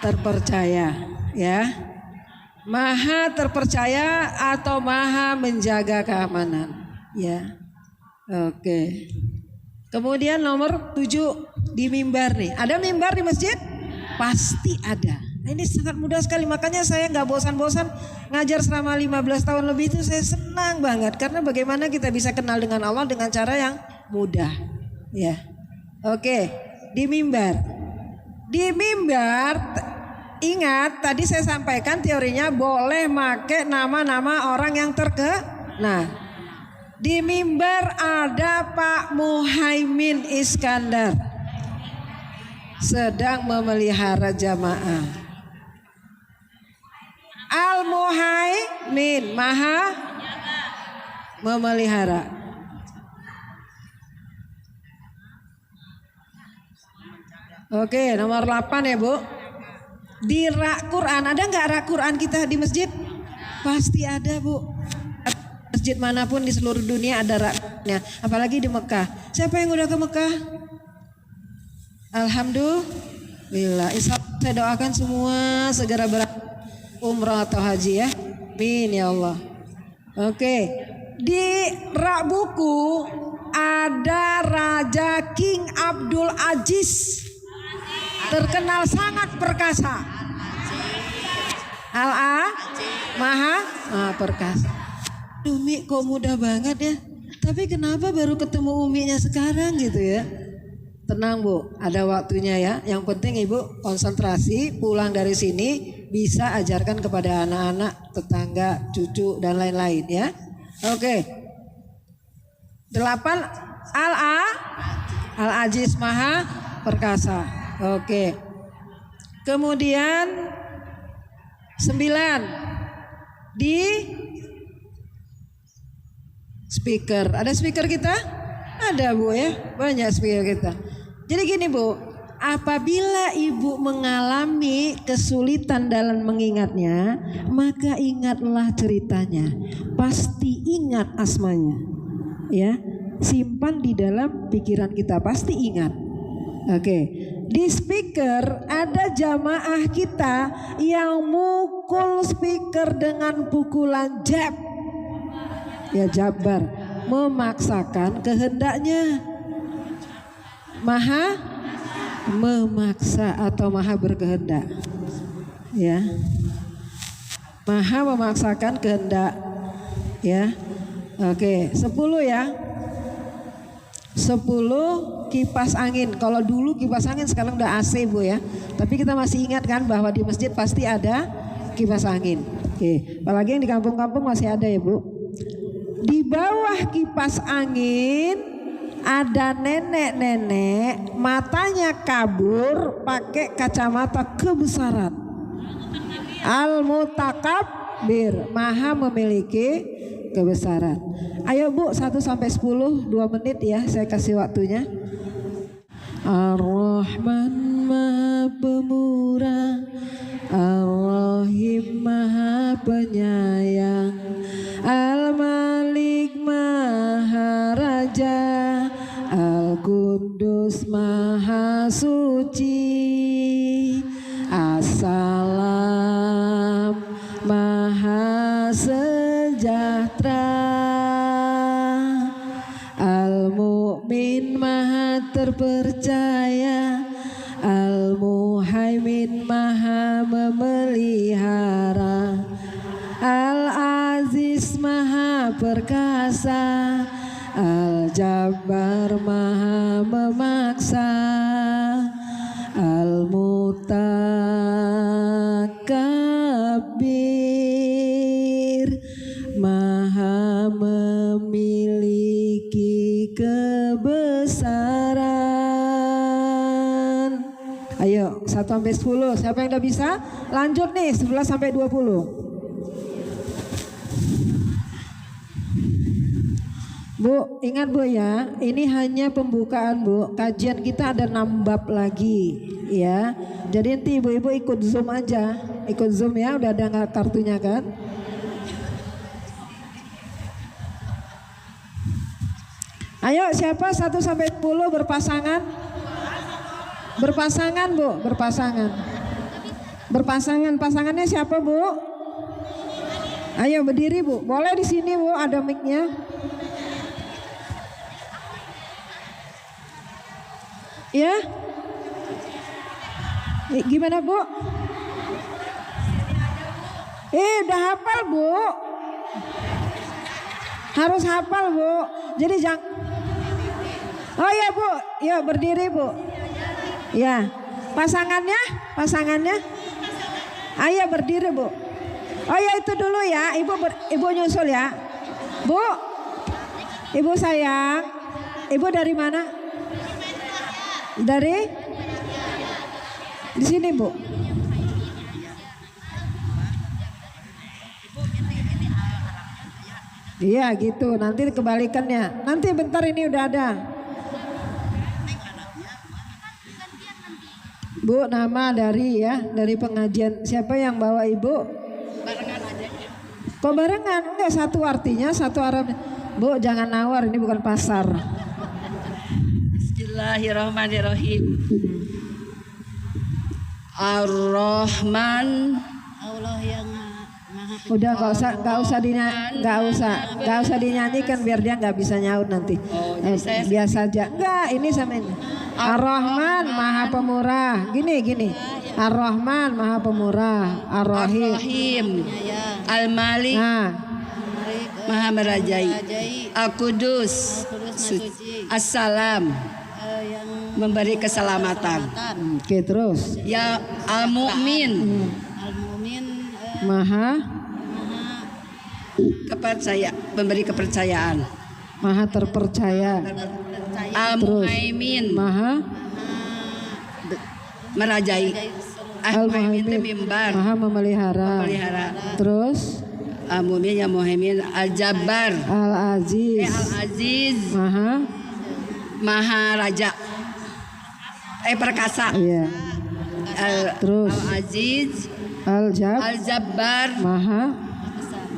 terpercaya ya, maha terpercaya atau maha menjaga keamanan ya. Oke, kemudian nomor 7 di mimbar nih. Ada mimbar di masjid? Pasti ada. Ini sangat mudah sekali, makanya saya nggak bosan-bosan ngajar selama 15 tahun lebih itu. Saya senang banget karena bagaimana kita bisa kenal dengan Allah dengan cara yang mudah ya. Oke, di mimbar. Di mimbar ingat tadi saya sampaikan teorinya boleh make nama-nama orang yang terkenal. Di mimbar ada Pak Muhaimin Iskandar sedang memelihara jamaah. Al-Muhaimin maha memelihara. Oke, nomor 8 ya Bu. Di rak Quran, ada nggak rak Quran kita di masjid? Pasti ada Bu. Masjid manapun di seluruh dunia ada raknya, apalagi di Mekah. Siapa yang udah ke Mekah? Alhamdulillah. Saya doakan semua segera umrah atau haji ya. Amin ya Allah. Oke, di rak buku ada Raja King Abdul Aziz, terkenal sangat perkasa. Maha perkasa. Umi kok mudah banget ya. Tapi kenapa baru ketemu Uminya sekarang gitu ya? Tenang Bu, ada waktunya ya. Yang penting Ibu konsentrasi, pulang dari sini bisa ajarkan kepada anak-anak, tetangga, cucu dan lain-lain ya. Oke. 8 Al-Aziz maha perkasa. Oke. Kemudian 9 di speaker. Ada speaker kita? Ada Bu ya, banyak speaker kita. Jadi gini Bu, apabila Ibu mengalami kesulitan dalam mengingatnya, maka ingatlah ceritanya. Pasti ingat asmanya. Ya, simpan di dalam pikiran kita, pasti ingat. Oke, di speaker ada jamaah kita yang mukul speaker dengan pukulan jab. Ya jabar, memaksakan kehendaknya. Maha memaksa atau maha berkehendak. Ya. Maha memaksakan kehendak. Ya. Oke, 10 ya. 10 kipas angin. Kalau dulu kipas angin, sekarang udah AC Bu ya. Tapi kita masih ingat kan bahwa di masjid pasti ada kipas angin. Oke, apalagi yang di kampung-kampung masih ada ya Bu. Di bawah kipas angin ada nenek-nenek, matanya kabur pakai kacamata kebesaran. Al-Mutakabbir, maha memiliki kebesaran. Ayo Bu, 1 sampai 10, 2 menit ya, saya kasih waktunya. Ar-Rahman maha pemurah, Ar-Rahim maha penyayang, Al-Malik maha raja, Al-Qudus maha suci, As-Salam maha sejahtera, Al-Mu'min maha Maha terpercaya, Al-Muhaimin Maha memelihara, Al-Aziz Maha perkasa, Al-Jabbar Maha memaksa, Al-Mutakabbir Maha memiliki kebesaran. Ayo 1 sampai 10. Siapa yang udah bisa? Lanjut nih 11 sampai 20. Bu, ingat Bu ya, ini hanya pembukaan Bu. Kajian kita ada 6 bab lagi ya. Jadi nanti ibu-ibu ikut Zoom aja. Ikut Zoom ya, udah ada nggak kartunya kan? Ayo siapa 1 sampai 10 berpasangan? Berpasangan Bu, berpasangan. Berpasangan, pasangannya siapa Bu? Ayo berdiri Bu, boleh di sini Bu, ada mic-nya. Ya, gimana Bu? Udah hafal Bu. Harus hafal Bu. Jadi jangan. Oh ya Bu, ya berdiri Bu. Ya, pasangannya. Ayo berdiri Bu. Oh ya itu dulu ya, ibu nyusul ya. Bu, ibu sayang, ibu dari mana? Dari? Di sini Bu. Iya gitu, nanti kebalikannya. Nanti bentar ini udah ada. Bu, nama dari pengajian. Siapa yang bawa Ibu? Barengan aja. Kok barengan? Enggak, satu artinya, satu Arab. Bu, jangan nawar, ini bukan pasar. Bismillahirrahmanirrahim. Ar-Rahman, Allah yang Maha Udah nggak usah dinyanyikan biar dia nggak bisa nyaut nanti. Biasa aja. Enggak, ini sama ini. Ar-Rahman Maha Pemurah. Gini. Ar-Rahman Maha Pemurah. Ar-Rahim. Al-Malik, Nah, Maha merajai. Al-Qudus, Assalam, memberi keselamatan. oke terus. Ya Al-Mu'min, Maha memberi kepercayaan. Maha terpercaya. Al-Muhaimin, Maha merajai. Al-Muhaimin itu mimbar, Maha memelihara. Terus Al-Mu'min, ya Muhaimin. Al-Jabbar, Al-Aziz. Al-Aziz, Maha raja, perkasa. iya. Terus Al-Aziz, Al-Jabbar,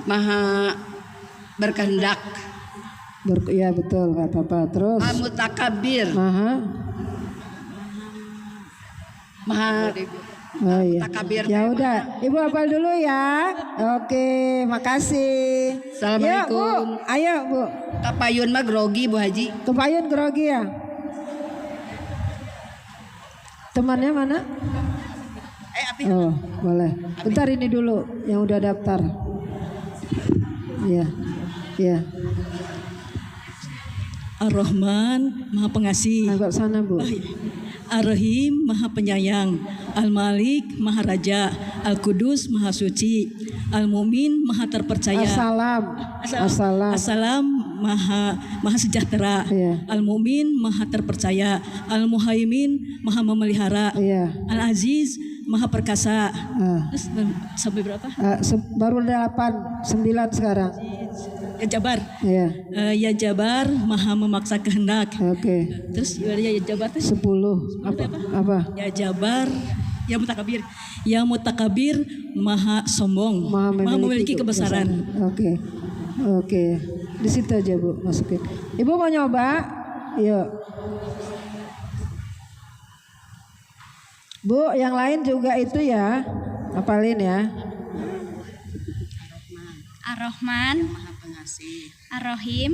Maha berkehendak. Ya betul, nggak apa-apa. Terus Al-Mutakabbir, Maha oh iya. takabir. Ya udah, Ibu hafal dulu ya. Oke, makasih. Assalamualaikum. Ya, Bu. Ayo Bu. Kapayun mah grogi Bu Haji. Kepayun grogi ya. Temannya mana? Oh, boleh. Bentar ini dulu yang udah daftar. Iya. Iya. Ar-Rahman, Maha Pengasih. Agak sana Bu. Ar-Rahim, Maha Penyayang. Al-Malik, Maha Raja. Al-Qudus, Maha Suci. Al-Mumin, Maha Terpercaya. Assalam. Assalam, Maha Sejahtera. Iya. Al-Mumin, Maha Terpercaya. Al-Muhaimin, Maha Memelihara. Iya. Al-Aziz, Maha Perkasa. Terus sampai berapa? Baru 8, 9 sekarang. Ya Jabar. Iya. Ya Jabar, Maha Memaksa Kehendak. Oke. Terus ya Jabar tuh 10. Apa? Ya Jabar, ya Mutakabir. Ya Mutakabir, Maha Sombong, Maha memiliki kebesaran. Oke. Di situ aja Bu, masukin. Ibu mau nyoba? Yuk. Bu, yang lain juga itu ya. Hafalin ya. Ar-Rahman, Ar-Rahim,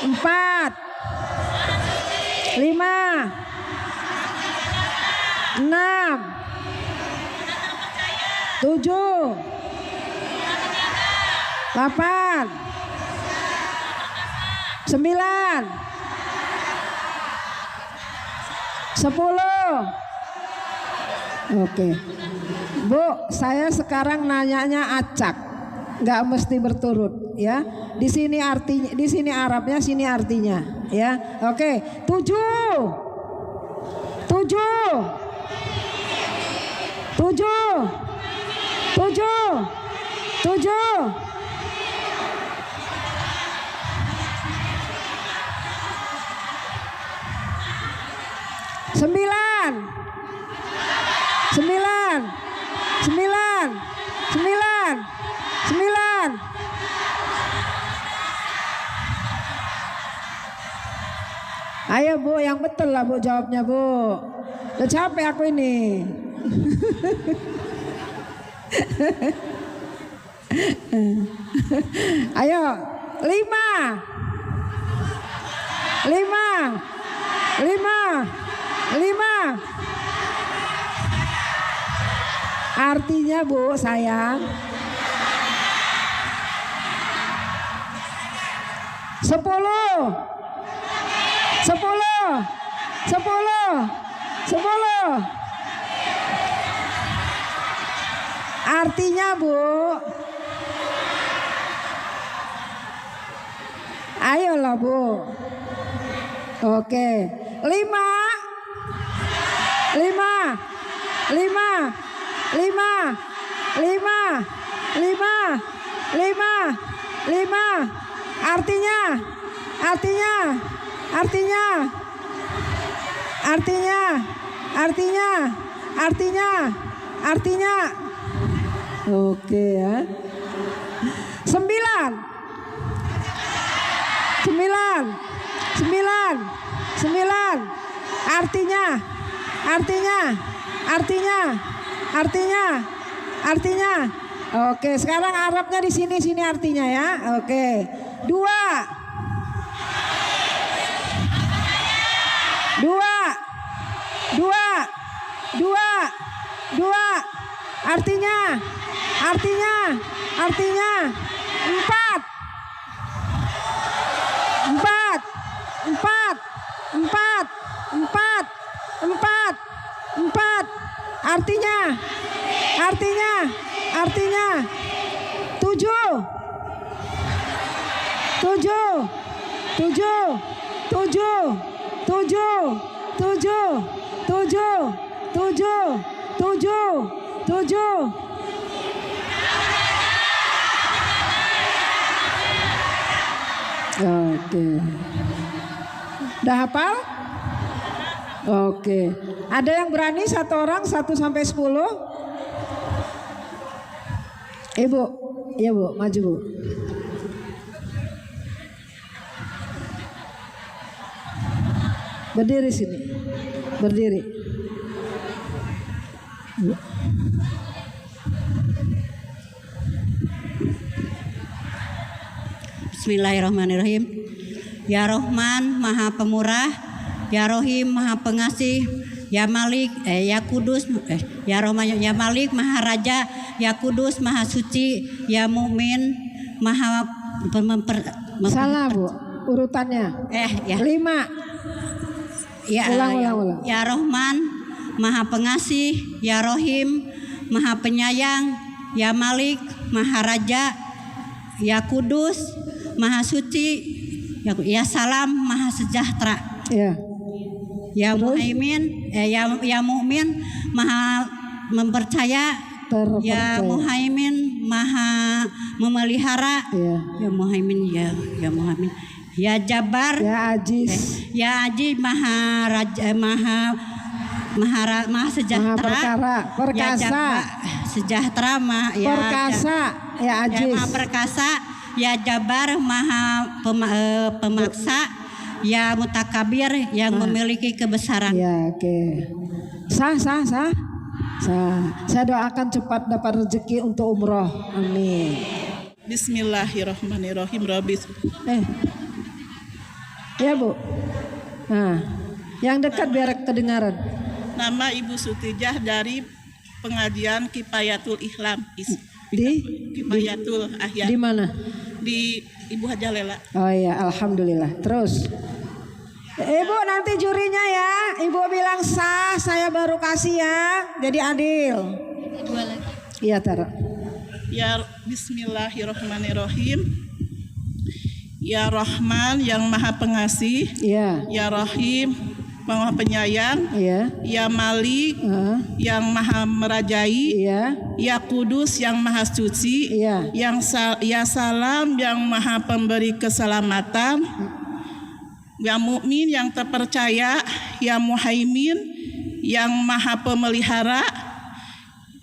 4, 5, 6, 7, 8, 9, 10. Oke. Bu, saya sekarang nanyanya acak. Nggak mesti berturut ya. Di sini artinya, di sini Arabnya, sini artinya ya. Oke, 7. 7. 7. 7. 7. 9. 9. 9. 9. 9. Ayo Bu, yang betul lah Bu jawabnya Bu. Udah capek aku ini. Ayo, 5. 5. 5. 5. Artinya Bu sayang, 10. 10. 10. 10. Artinya Bu, ayolah Bu. Oke, 5. 5. 5. 5. 5. 5. 5. 5. Artinya. Artinya. Artinya. Artinya. Artinya. Artinya. Artinya. Oke ya. 9. 9. 9. 9. Artinya. Artinya. Artinya. Artinya. Artinya. Oke, sekarang Arabnya di sini, sini artinya ya. Oke. 2. 2. 2. 2. 2. Artinya. Artinya. Artinya. 4. 4. 4. 4. 4. 4. 4. Artinya. Artinya. Artinya. 7. 7. 7. 7. 7. 7. 7. 7. 7. 7. Oke. Udah hafal? Oke. Ada yang berani satu orang 1 sampai 10? Ibu, iya Bu, maju Bu. Berdiri sini. Berdiri. Bismillahirrahmanirrahim. Ya Rahman, Maha Pemurah. Ya Rohim, Maha Pengasih. Ya Malik, Ya Kudus, Ya Rahman, Ya Malik, Maha Raja. Ya Kudus, Maha Suci. Ya Mukmin, Maha Salah Bu, urutannya. Ya. 5. Ya, Ulang. Ya Rahman, Maha Pengasih, Ya Rohim, Maha Penyayang, Ya Malik, Maha Raja, Ya Kudus, Maha Suci, Ya Salam, Maha Sejahtera. Ya. Ya Muhaimin, ya Mukmin, Maha mempercaya. Ya Terpercaya. Muhaimin, Maha memelihara. Ya. Ya Muhaimin, ya Muhaimin. Ya Jabar, Ya Aziz. Ya Aji, Maha Raja, Maha Sejahtera. Maha perkasa. Ya Jabar, sejahtera, Perkasa. Ya Ya Aziz. Maha Perkasa. Ya Jabar, Maha Pemaksa. Ya Mutakabir, yang memiliki kebesaran. Ya, oke. Sah. Saya doakan cepat dapat rezeki untuk umroh. Amin. Bismillahirrahmanirrahim. Ya Bu. Nah, yang dekat biar kedengaran. Nama Ibu Sutijah dari pengajian Kifayatul Ihlam. Kifayatul Ahya. Di mana? Di Ibu Haja Lela. Oh iya, alhamdulillah. Terus, Ibu nanti jurinya ya. Ibu bilang sah, saya baru kasih ya. Jadi adil. Dua lagi. Iya Tara. Ya Bismillahirrahmanirrahim. Ya Rahman yang Maha Pengasih. Iya. Ya Rahim Maha Penyayang. Iya. Ya Malik yang Maha Merajai. Iya. Ya Kudus yang Maha Suci. Iya. Ya Salam yang Maha Pemberi Keselamatan. Ya Mukmin yang terpercaya. Ya Muhaimin yang Maha Pemelihara.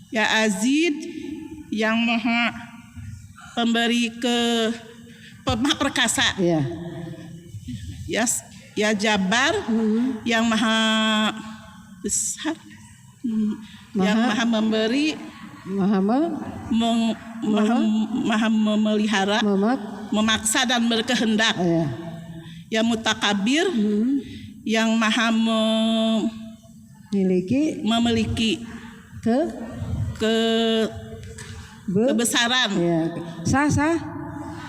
Ya Aziz yang Maha Pemberi Maha Perkasa. Iya. Ya Jabar yang Maha Besar. Yang Maha Memberi, Maha Memelihara, memaksa dan berkehendak. Iya. Ya Mutakabir yang Maha memiliki kebesaran. Iya.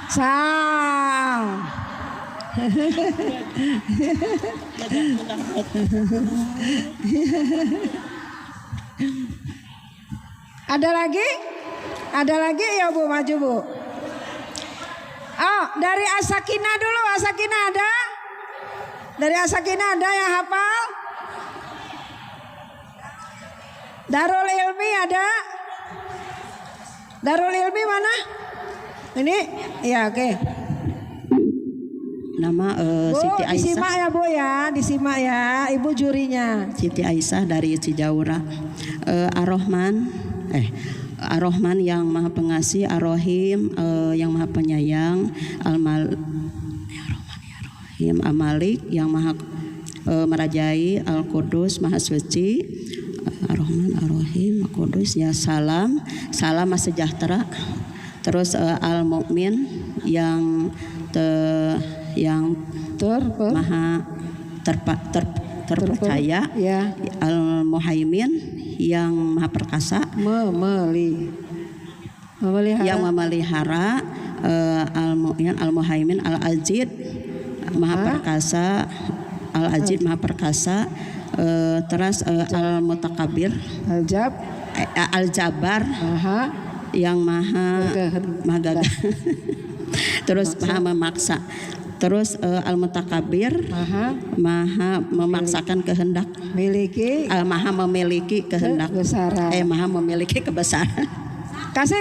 Sah. Ada lagi ya Bu, maju Bu. Oh, dari Asakina dulu. Asakina ada? Dari Asakina ada yang hafal? Darul Ilmi ada? Darul Ilmi mana? Ini? Ya, oke. Nama Bu, Siti Aisyah. disimak ya Bu ya, disimak ya, Ibu jurinya. Siti Aisyah dari Cijaura. Ar-Rahman, Ar-Rahman yang Maha Pengasih, Ar-Rahim yang Maha Penyayang, Ar-Rahim, Al-Malik yang Maha Merajai, Al-Qudus Maha Suci, Ar-Rahman, Ar-Rahim, Al-Qudus, ya Salam, Salam Maha Sejahtera. Terus Al-Mukmin yang Maha terpercaya, ya. Al-Muhaimin yang Maha Perkasa, yang memelihara, Al-Mu'min, Al-Muhaimin, Al-Aziz Maha Perkasa, Al-Aziz Maha Perkasa, terus Al-Mutakabir, Al-Jabar yang Maha Gagah. Terus Maha Memaksa. Terus Al-Mutakabir, Maha memaksakan kehendak, Maha memiliki kehendak, Maha memiliki kebesaran. Kasih.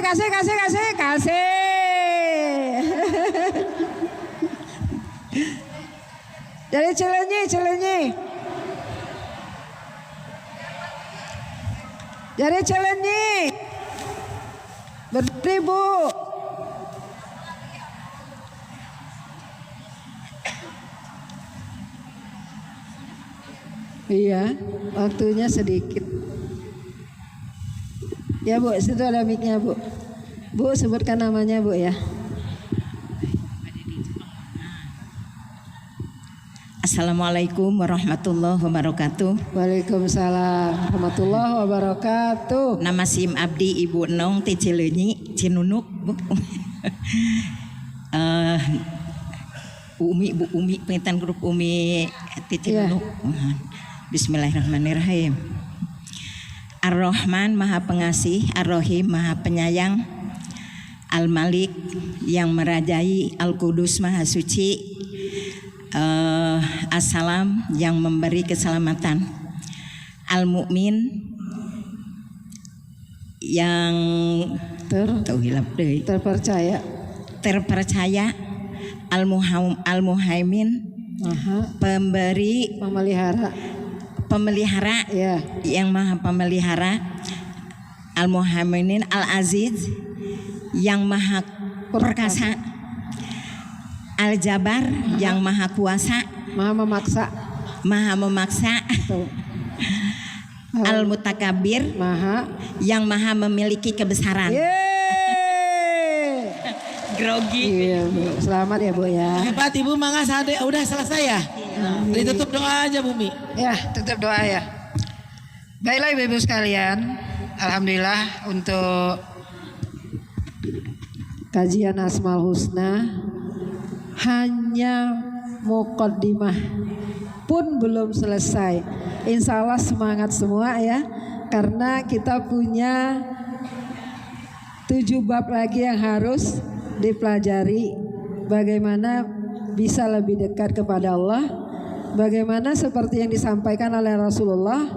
Dari Cilenyi. Dari Cilenyi. Berdiri Bu. Iya, waktunya sedikit. Ya Bu, situ ada mic-nya Bu. Bu, sebutkan namanya Bu ya. Assalamualaikum warahmatullahi wabarakatuh. Waalaikumsalam warahmatullahi wabarakatuh. Nama Sim Abdi Ibu Nong ti Cileunyi Cinunuk Bu. Bu Umi pengintan grup Umi ti Cinunuk. Bismillahirrahmanirrahim. Ar-Rahman Maha Pengasih, Ar-Rahim Maha Penyayang, Al-Malik yang merajai, Al-Qudus Maha Suci, As-Salam yang memberi keselamatan, Al-Mu'min yang terpercaya, Al-Muhaimin pemberi pemelihara Ya. yang maha pemelihara, Al-Muhaiminin, Al-Aziz yang maha perkasa, Al-Jabar yang maha kuasa, maha memaksa, Al-Mutakabir yang maha memiliki kebesaran. Grogi. Iya, Bu. Selamat ya, Bu ya. Hebat Ibu, mangga sade udah selesai ya. Ditutup doa aja Bumi. Ya, tutup doa ya. Baiklah Ibu-ibu sekalian, alhamdulillah untuk Kajian Asmaul Husna hanya muqaddimah pun belum selesai. Insya Allah semangat semua ya, karena kita punya 7 bab lagi yang harus dipelajari. Bagaimana bisa lebih dekat kepada Allah, bagaimana seperti yang disampaikan oleh Rasulullah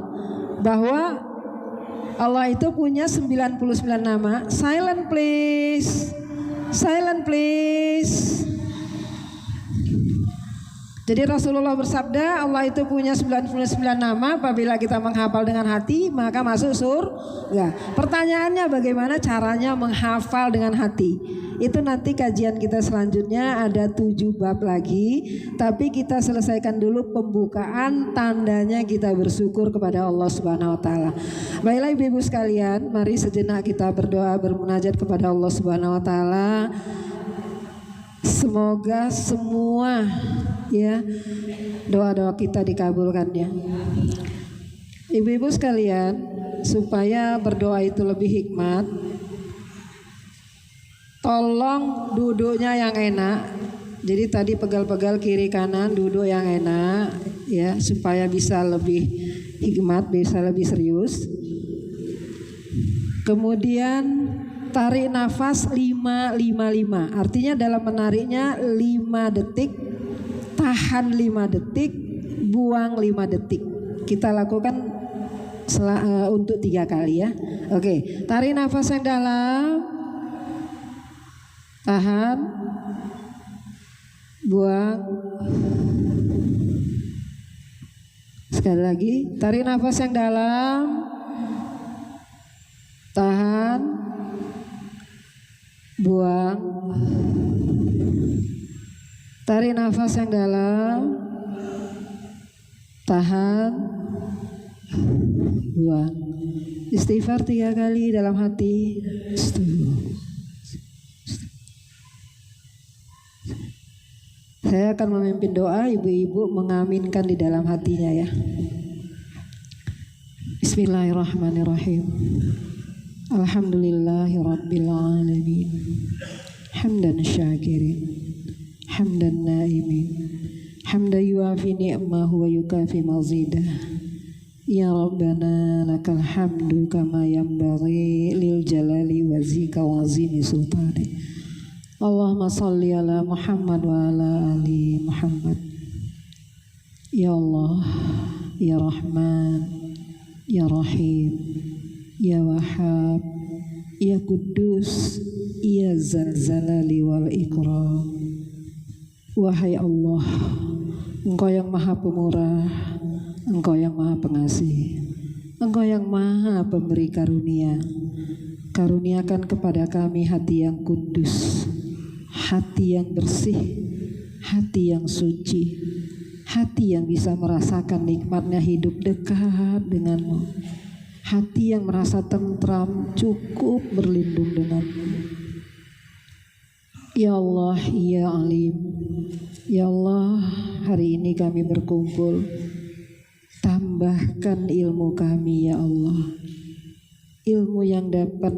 bahwa Allah itu punya 99 nama. Silent please. Silent please. Jadi Rasulullah bersabda Allah itu punya 99 nama. Apabila kita menghafal dengan hati maka masuk surga. Pertanyaannya bagaimana caranya menghafal dengan hati? Itu nanti kajian kita selanjutnya, ada 7 bab lagi. Tapi kita selesaikan dulu pembukaan, tandanya kita bersyukur kepada Allah Subhanahu wa taala. Baiklah Ibu-ibu sekalian, mari sejenak kita berdoa bermunajat kepada Allah Subhanahu wa taala. Semoga semua ya doa-doa kita dikabulkan ya. Ibu-ibu sekalian, supaya berdoa itu lebih hikmat, tolong duduknya yang enak. Jadi tadi pegal-pegal kiri kanan, duduk yang enak ya, supaya bisa lebih hikmat, bisa lebih serius. Kemudian tarik nafas 5-5-5. Artinya dalam menariknya 5 detik, tahan 5 detik, buang 5 detik. Kita lakukan untuk 3 kali ya. Oke, tarik nafas yang dalam, tahan, buang. Sekali lagi, tarik nafas yang dalam, tahan, buang. Tarik nafas yang dalam, tahan, buang. Istighfar 3 kali dalam hati. Saya akan memimpin doa, ibu-ibu mengaminkan di dalam hatinya ya. Bismillahirrahmanirrahim. Alhamdulillahirabbil alamin. Hamdan syakirin, hamdan naimin, hamdan yuafi ni'mahu wa yukafi mazidah. Ya Rabbana lakal hamdu kama yanbaghi lil jalali wa zika wa azimi sultani. Allahumma salli ala Muhammad wa ala ali Muhammad. Ya Allah, Ya Rahman, Ya Rahim, Ya Wahhab, Ya Kudus, Ya Zalzalali wal Ikram. Wahai Allah, Engkau yang Maha Pemurah, Engkau yang Maha Pengasih, Engkau yang Maha Pemberi Karunia. Karuniakan kepada kami hati yang kudus, hati yang bersih, hati yang suci, hati yang bisa merasakan nikmatnya hidup dekat denganmu, hati yang merasa tentram, cukup berlindung denganmu. Ya Allah, Ya Alim, Ya Allah, hari ini kami berkumpul, tambahkan ilmu kami ya Allah, ilmu yang dapat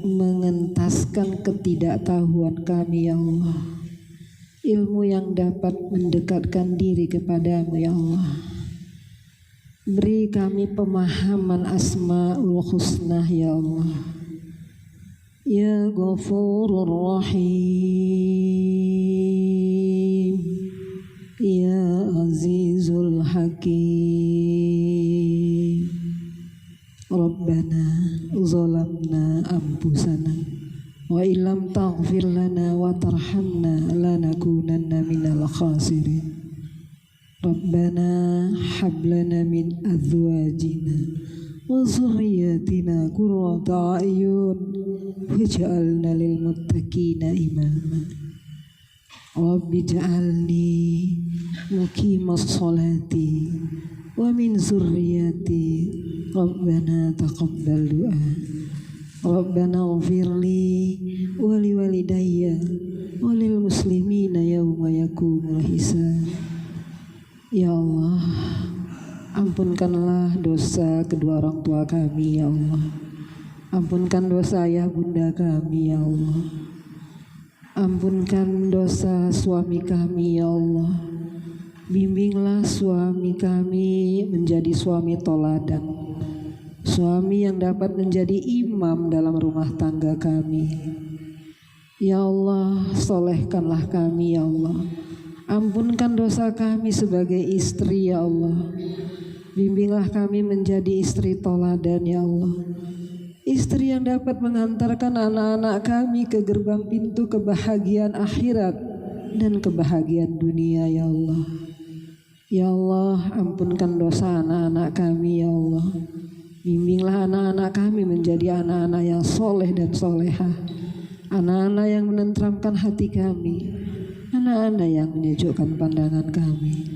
mengentaskan ketidaktahuan kami ya Allah, ilmu yang dapat mendekatkan diri kepadamu ya Allah. Beri kami pemahaman Asmaul Husna ya Allah. Ya Ghafurur Rahim, Ya Azizul Hakim. Rabbana zalamna anfusana wa illam taghfir lana wa tarhamna lanakunanna minal khasirin. Rabbana hab lana min azwajina wa zurriyyatina qurrata a'yun waj'alna lil muttaqina imama. Rabbi ja'alni muqimas sholati wa min zurriyyati. Rabbana taqabbal du'a. Rabbana ighfirli wa liwalidayya wa lil muslimina yauma yaqumul hisab. Ya Allah, ampunkanlah dosa kedua orang tua kami ya Allah. Ampunkan dosa ayah bunda kami ya Allah. Ampunkan dosa suami kami ya Allah. Bimbinglah suami kami menjadi suami toladan, suami yang dapat menjadi imam dalam rumah tangga kami. Ya Allah, solehkanlah kami ya Allah. Ampunkan dosa kami sebagai istri ya Allah. Bimbinglah kami menjadi istri toladan ya Allah. Istri yang dapat mengantarkan anak-anak kami ke gerbang pintu kebahagiaan akhirat dan kebahagiaan dunia ya Allah. Ya Allah, ampunkan dosa anak-anak kami ya Allah. Bimbinglah anak-anak kami menjadi anak-anak yang soleh dan solehah. Anak-anak yang menenteramkan hati kami, anak-anak yang menyejukkan pandangan kami.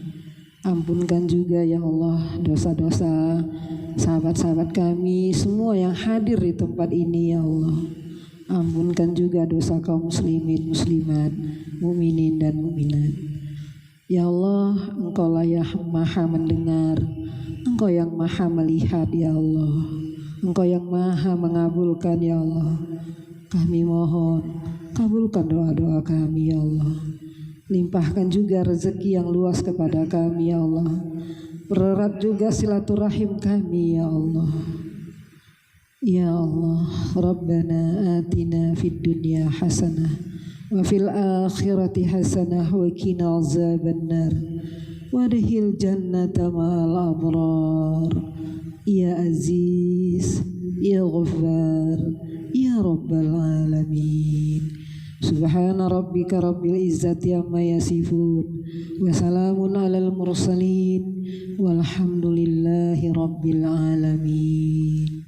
Ampunkan juga ya Allah dosa-dosa sahabat-sahabat kami semua yang hadir di tempat ini ya Allah. Ampunkan juga dosa kaum muslimin, muslimat, mukminin dan mukminat. Ya Allah, Engkaulah yang maha mendengar, Engkau yang maha melihat ya Allah. Engkau yang maha mengabulkan ya Allah. Kami mohon, kabulkan doa-doa kami ya Allah. Limpahkan juga rezeki yang luas kepada kami ya Allah. Pererat juga silaturahim kami ya Allah. Ya Allah, Rabbana atina fid dunya hasanah wa fil akhirati hasanah wa qina azabannar wadkhil jannata ma'al abrar. Ya Aziz, Ya Ghaffar, Ya Rabbal Alamin. Subhana rabbika rabbil izzati amma yasifun wa salamun alal mursalin walhamdulillahi rabbil alamin.